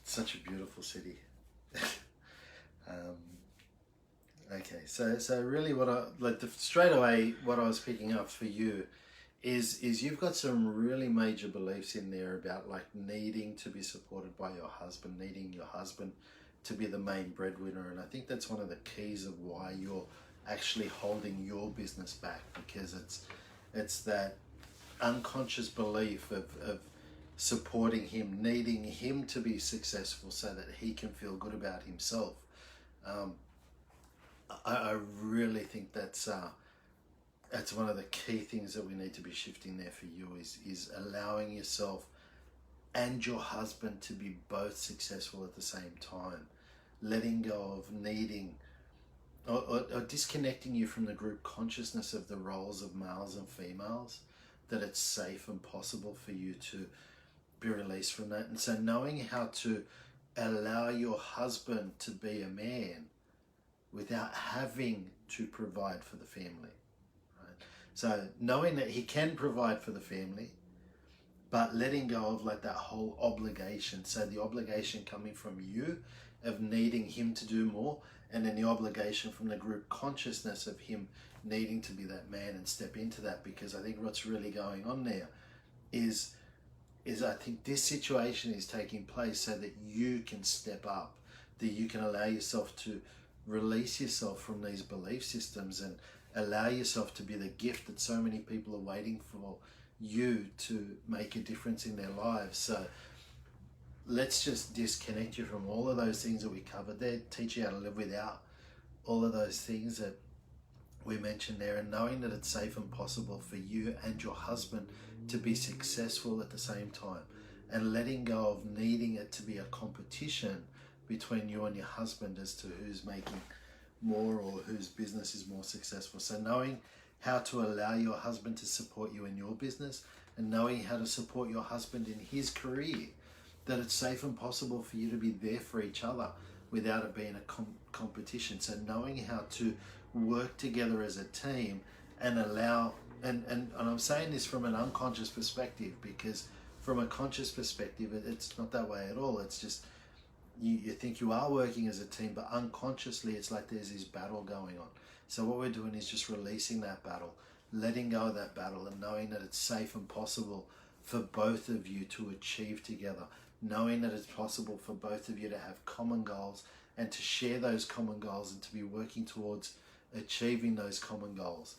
Such a beautiful city. Okay, so really what straight away what I was picking up for you is you've got some really major beliefs in there about like needing to be supported by your husband, needing your husband to be the main breadwinner, and I think that's one of the keys of why you're actually holding your business back, because it's that unconscious belief of supporting him, needing him to be successful so that he can feel good about himself. I really think that's one of the key things that we need to be shifting there for you is allowing yourself and your husband to be both successful at the same time, letting go of needing or disconnecting you from the group consciousness of the roles of males and females, that it's safe and possible for you to be released from that. And so knowing how to allow your husband to be a man without having to provide for the family, right? So knowing that he can provide for the family, but letting go of like that whole obligation. So the obligation coming from you of needing him to do more, and then the obligation from the group consciousness of him needing to be that man and step into that. Because I think what's really going on there is I think this situation is taking place so that you can step up, that you can allow yourself to release yourself from these belief systems and allow yourself to be the gift that so many people are waiting for you to make a difference in their lives. So let's just disconnect you from all of those things that we covered there, teach you how to live without all of those things that we mentioned there, and knowing that it's safe and possible for you and your husband to be successful at the same time, and letting go of needing it to be a competition between you and your husband as to who's making more or whose business is more successful. So knowing how to allow your husband to support you in your business, and knowing how to support your husband in his career, that it's safe and possible for you to be there for each other without it being a competition. So knowing how to work together as a team and allow, and I'm saying this from an unconscious perspective, because from a conscious perspective, it's not that way at all. It's just, you think you are working as a team, but unconsciously it's like there's this battle going on. So what we're doing is just releasing that battle, letting go of that battle, and knowing that it's safe and possible for both of you to achieve together, knowing that it's possible for both of you to have common goals and to share those common goals and to be working towards achieving those common goals.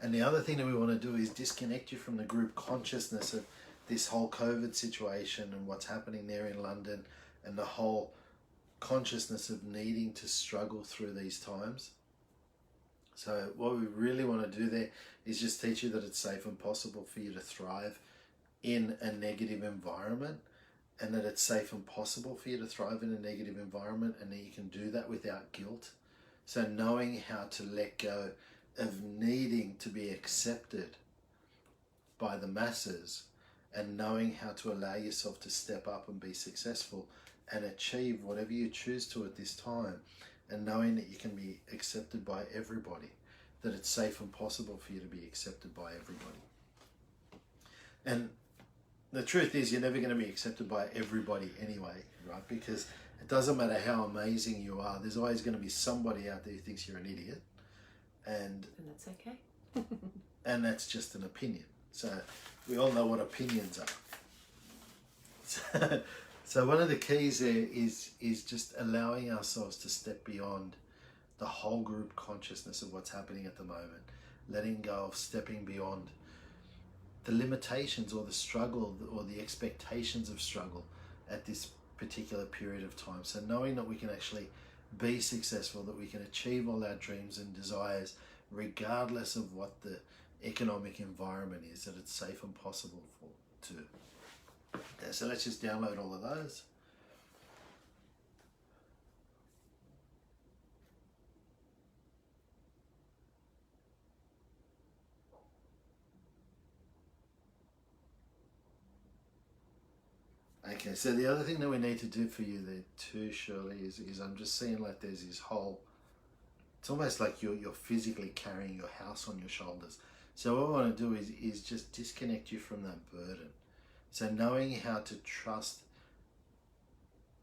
And the other thing that we want to do is disconnect you from the group consciousness of this whole COVID situation and what's happening there in London, and the whole consciousness of needing to struggle through these times. So what we really want to do there is just teach you that it's safe and possible for you to thrive in a negative environment, and that it's safe and possible for you to thrive in a negative environment, and that you can do that without guilt. So knowing how to let go of needing to be accepted by the masses, and knowing how to allow yourself to step up and be successful and achieve whatever you choose to at this time, and knowing that you can be accepted by everybody, that it's safe and possible for you to be accepted by everybody. And the truth is, you're never going to be accepted by everybody anyway, right? Because it doesn't matter how amazing you are, there's always going to be somebody out there who thinks you're an idiot. And that's okay. And that's just an opinion. So we all know what opinions are. So one of the keys there is just allowing ourselves to step beyond the whole group consciousness of what's happening at the moment. Letting go of stepping beyond the limitations or the struggle or the expectations of struggle at this particular period of time. So knowing that we can actually be successful, that we can achieve all our dreams and desires regardless of what the economic environment is, that it's safe and possible to. Okay, so let's just download all of those. Okay, so the other thing that we need to do for you there too, Shirley, is I'm just seeing like there's this whole, it's almost like you're physically carrying your house on your shoulders. So what we want to do is just disconnect you from that burden. So knowing how to trust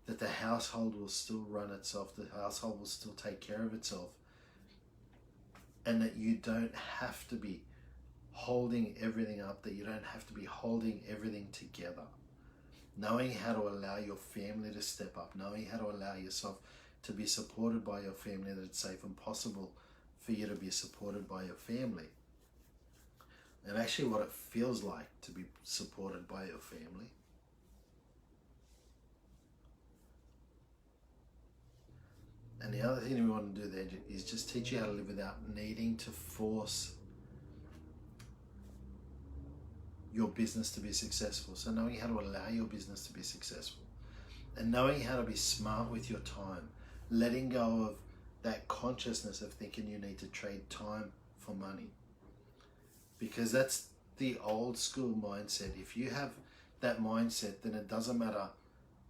that the household will still run itself, the household will still take care of itself, and that you don't have to be holding everything up, that you don't have to be holding everything together. Knowing how to allow your family to step up, knowing how to allow yourself to be supported by your family, that it's safe and possible for you to be supported by your family. And actually what it feels like to be supported by your family. And the other thing we want to do there is just teach you how to live without needing to force your business to be successful. So knowing how to allow your business to be successful, and knowing how to be smart with your time, letting go of that consciousness of thinking you need to trade time for money, because that's the old school mindset. If you have that mindset, then it doesn't matter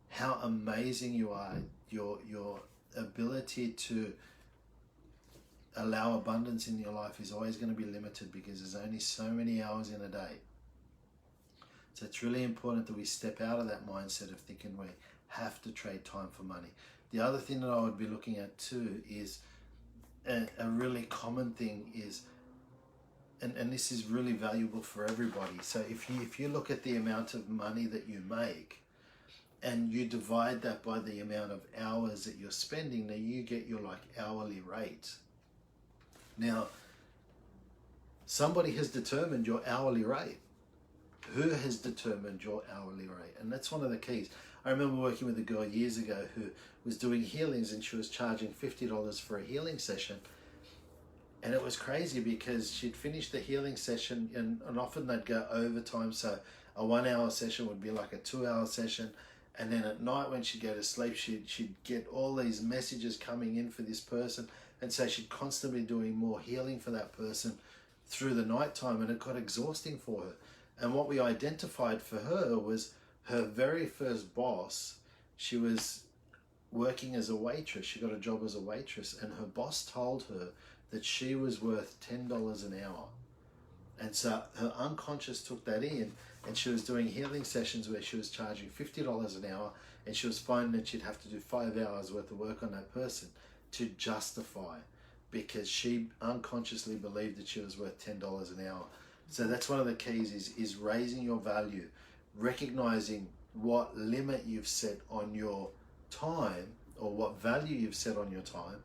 how amazing you are, your ability to allow abundance in your life is always going to be limited, because there's only so many hours in a day. So it's really important that we step out of that mindset of thinking we have to trade time for money. The other thing that I would be looking at too is a really common thing is, and this is really valuable for everybody. So if you look at the amount of money that you make and you divide that by the amount of hours that you're spending, then you get your like hourly rate. Now, somebody has determined your hourly rate. Who has determined your hourly rate? And that's one of the keys. I remember working with a girl years ago who was doing healings, and she was charging $50 for a healing session. And it was crazy because she'd finish the healing session, and often they'd go overtime. So a 1 hour session would be like a 2 hour session. And then at night when she'd go to sleep, she'd get all these messages coming in for this person. And so she'd constantly doing more healing for that person through the nighttime, and it got exhausting for her. And what we identified for her was her very first boss. She was working as a waitress. She got a job as a waitress, and her boss told her that she was worth $10 an hour. And so her unconscious took that in, and she was doing healing sessions where she was charging $50 an hour, and she was finding that she'd have to do 5 hours worth of work on that person to justify, because she unconsciously believed that she was worth $10 an hour. So that's one of the keys is raising your value, recognizing what limit you've set on your time, or what value you've set on your time.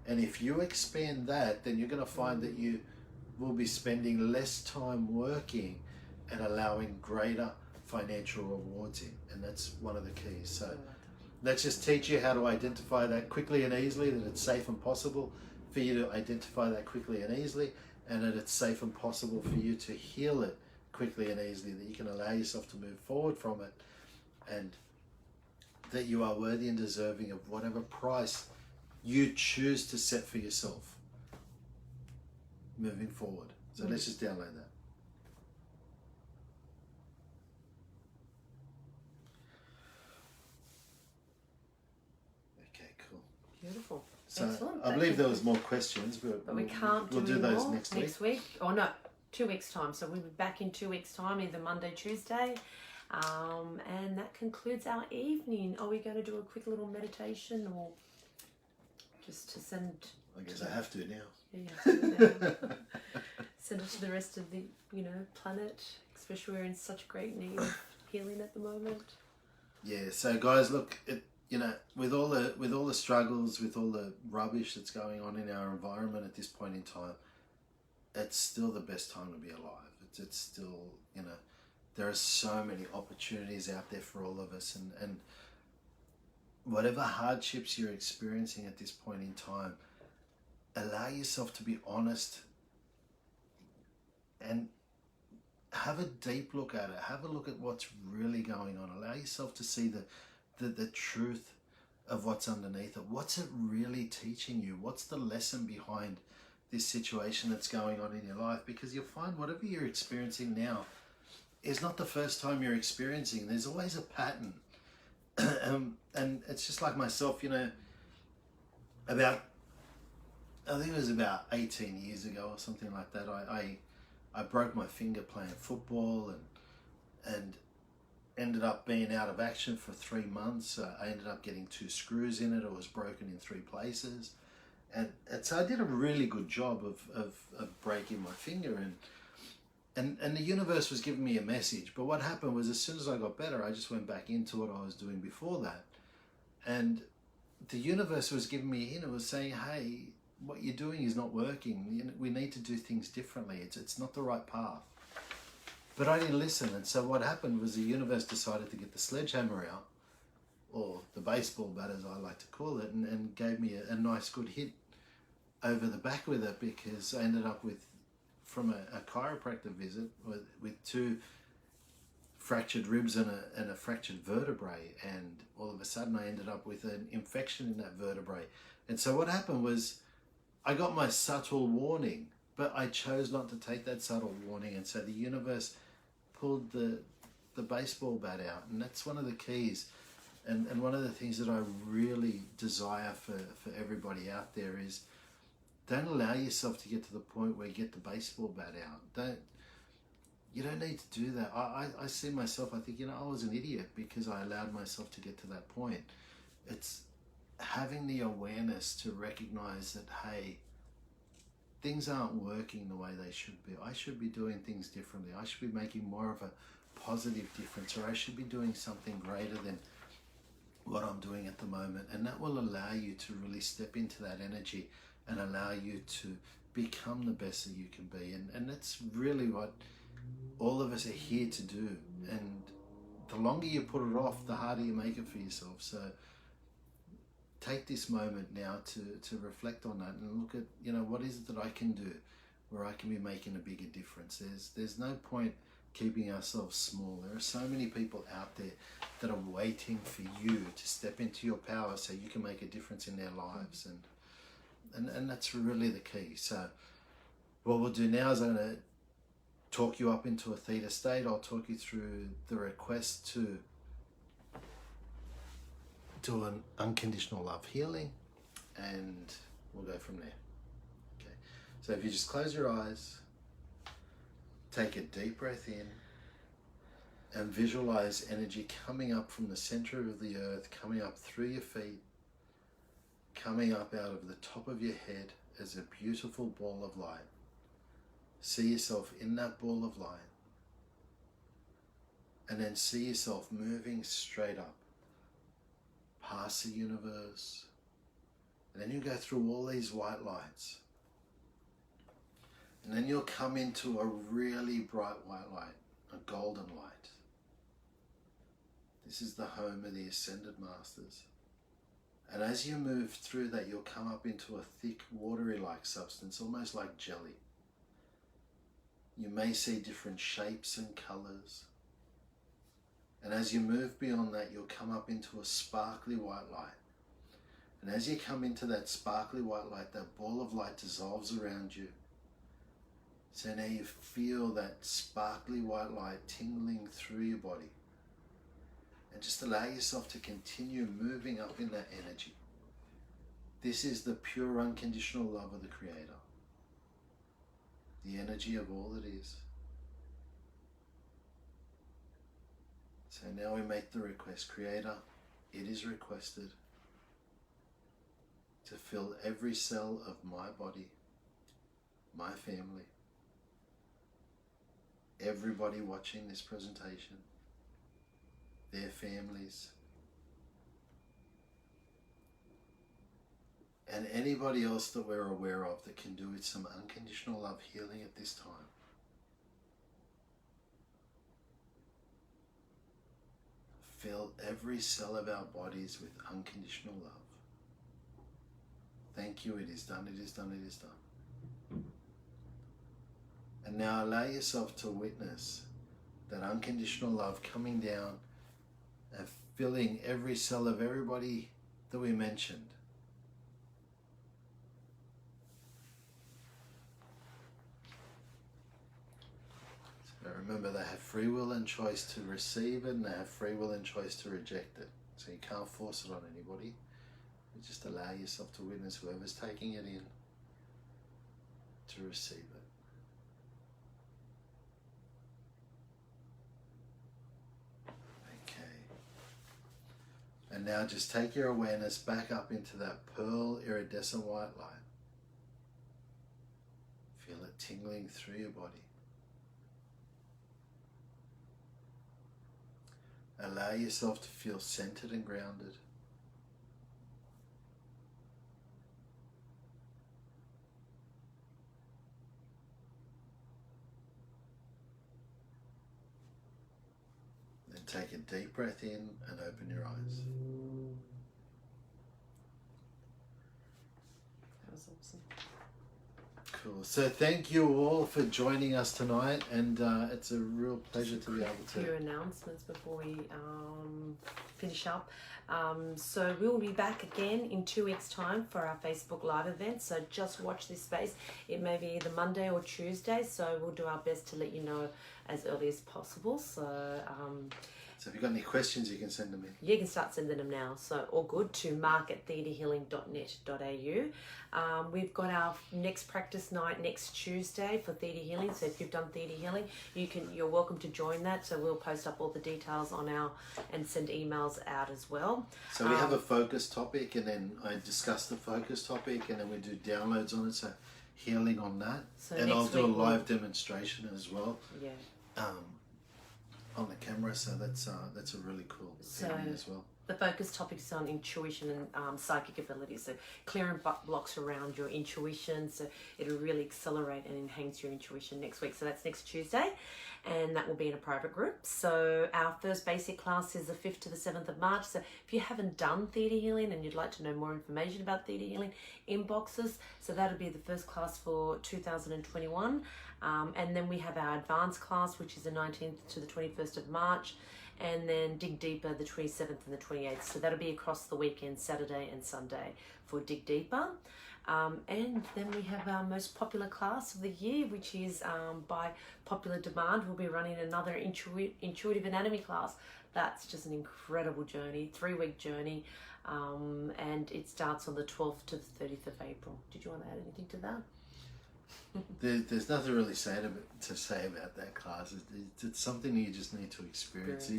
And if you expand that, then you're going to find that you will be spending less time working and allowing greater financial rewards in. And that's one of the keys. So let's just teach you how to identify that quickly and easily, that it's safe and possible for you to identify that quickly and easily, and that it's safe and possible for you to heal it quickly and easily, that you can allow yourself to move forward from it, and that you are worthy and deserving of whatever price you choose to set for yourself moving forward. So let's just download that. Okay, cool. Beautiful. So Excellent. I believe there was more questions, but we can't we'll do those next week. Or no, 2 weeks time. So we'll be back in 2 weeks time, either Monday, Tuesday. And that concludes our evening. Are we going to do a quick little meditation, or just to send? I guess I have to now. Yeah, you have to do it now. Send it to the rest of the planet, especially we're in such great need of healing at the moment. Yeah. So guys, look, with all the struggles, with all the rubbish that's going on in our environment at this point in time, it's still the best time to be alive. It's still, there are so many opportunities out there for all of us, and whatever hardships you're experiencing at this point in time, allow yourself to be honest and have a deep look at it. Have a look at what's really going on. Allow yourself to see the truth of what's underneath it. What's it really teaching you? What's the lesson behind this situation that's going on in your life? Because you'll find whatever you're experiencing now is not the first time you're experiencing. There's always a pattern. And it's just like myself, I think it was about 18 years ago or something like that, I broke my finger playing football and ended up being out of action for 3 months. I ended up getting 2 screws in it. It was broken in 3 places. And so I did a really good job of breaking my finger, and the universe was giving me a message. But what happened was, as soon as I got better, I just went back into what I was doing before that. And the universe was giving me a hint. It was saying, hey, what you're doing is not working. We need to do things differently. It's not the right path. But I didn't listen. And so what happened was the universe decided to get the sledgehammer out, or the baseball bat as I like to call it, and gave me a nice good hit over the back with it, because I ended up from a chiropractor visit with 2 fractured ribs and a fractured vertebrae, and all of a sudden I ended up with an infection in that vertebrae. And so what happened was, I got my subtle warning, but I chose not to take that subtle warning, and so the universe pulled the baseball bat out. And that's one of the keys, and one of the things that I really desire for everybody out there is, don't allow yourself to get to the point where you get the baseball bat out. You don't need to do that. I see myself, I think, I was an idiot because I allowed myself to get to that point. It's having the awareness to recognize that, hey, things aren't working the way they should be. I should be doing things differently. I should be making more of a positive difference, or I should be doing something greater than what I'm doing at the moment. And that will allow you to really step into that energy and allow you to become the best that you can be. And that's really what all of us are here to do. And the longer you put it off, the harder you make it for yourself. So take this moment now to reflect on that and look at, what is it that I can do where I can be making a bigger difference. There's no point keeping ourselves small. There are so many people out there that are waiting for you to step into your power so you can make a difference in their lives. And that's really the key. So what we'll do now is I'm going to talk you up into a theta state. I'll talk you through the request to do an unconditional love healing, and we'll go from there. Okay. So if you just close your eyes, take a deep breath in, and visualize energy coming up from the center of the earth, coming up through your feet, coming up out of the top of your head as a beautiful ball of light. See yourself in that ball of light, and then see yourself moving straight up past the universe, and then you go through all these white lights, and then you'll come into a really bright white light, a golden light. This is the home of the Ascended Masters, and And as you move through that, you'll come up into a thick, watery-like substance, almost like jelly. You may see different shapes and colours. And as you move beyond that, you'll come up into a sparkly white light. And as you come into that sparkly white light, that ball of light dissolves around you. So now you feel that sparkly white light tingling through your body. And just allow yourself to continue moving up in that energy. This is the pure unconditional love of the Creator. The energy of all that is. So now we make the request, Creator, it is requested to fill every cell of my body, my family, everybody watching this presentation, their families, and anybody else that we're aware of that can do with some unconditional love healing at this time. Fill every cell of our bodies with unconditional love. Thank you, it is done, it is done, it is done. And now allow yourself to witness that unconditional love coming down and filling every cell of everybody that we mentioned. So remember, they have free will and choice to receive it, and they have free will and choice to reject it. So you can't force it on anybody. You just allow yourself to witness whoever's taking it in to receive it. And now just take your awareness back up into that pearl iridescent white light. Feel it tingling through your body. Allow yourself to feel centered and grounded. Then take a deep breath in and open your eyes. That was awesome. Cool. So thank you all for joining us tonight, and it's a real pleasure to be able to. Few announcements before we finish up. So we'll be back again in 2 weeks' time for our Facebook Live event. So just watch this space. It may be either Monday or Tuesday. So we'll do our best to let you know as early as possible. So if you've got any questions, you can send them in. You can start sending them now. So all good to mark@thetahealing.net.au. We've got our next practice night next Tuesday for Theta Healing. So if you've done Theta Healing, you're welcome to join that. So we'll post up all the details on and send emails out as well. So we have a focus topic, and then I discuss the focus topic, and then we do downloads on it. So healing on that, so and I'll do a live demonstration as well. Yeah. On the camera, so that's a really cool thing as well. The focus topic is on intuition and psychic abilities, so clearing blocks around your intuition, so it'll really accelerate and enhance your intuition next week. So that's next Tuesday, and that will be in a private group. So our first basic class is the 5th to the 7th of March. So if you haven't done Theta Healing and you'd like to know more information about Theta Healing, inboxes. So that'll be the first class for 2021. And then we have our advanced class, which is the 19th to the 21st of March. And then Dig Deeper, the 27th and the 28th. So that'll be across the weekend, Saturday and Sunday for Dig Deeper. And then we have our most popular class of the year, which is by popular demand. We'll be running another intuitive anatomy class. That's just an incredible journey, 3-week journey. And it starts on the 12th to the 30th of April. Did you want to add anything to that? There's nothing really to say about that class. It's something you just need to experience.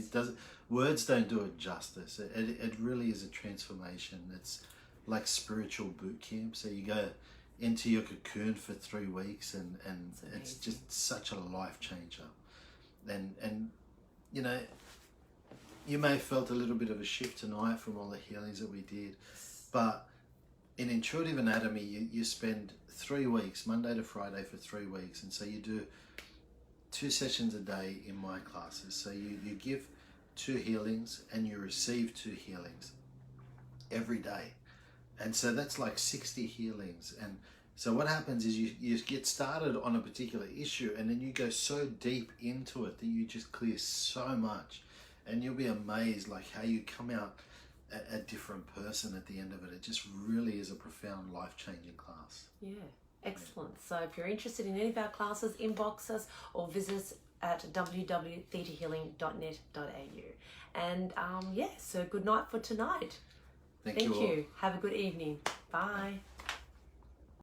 Words don't do it justice. It really is a transformation. It's like spiritual boot camp. So you go into your cocoon for 3 weeks, and it's just such a life changer. And you know, you may have felt a little bit of a shift tonight from all the healings that we did, but in intuitive anatomy, you spend 3 weeks, Monday to Friday for 3 weeks, and so you do 2 sessions a day in my classes. So you give 2 healings and you receive 2 healings every day. And so that's like 60 healings. And so what happens is you get started on a particular issue, and then you go so deep into it that you just clear so much, and you'll be amazed like how you come out a different person at the end of it. It just really is a profound, life-changing class. Yeah, excellent. So if you're interested in any of our classes, inbox us or visit us at www.thetahealing.net.au. And so good night for tonight. Thank you all. Have a good evening. Bye.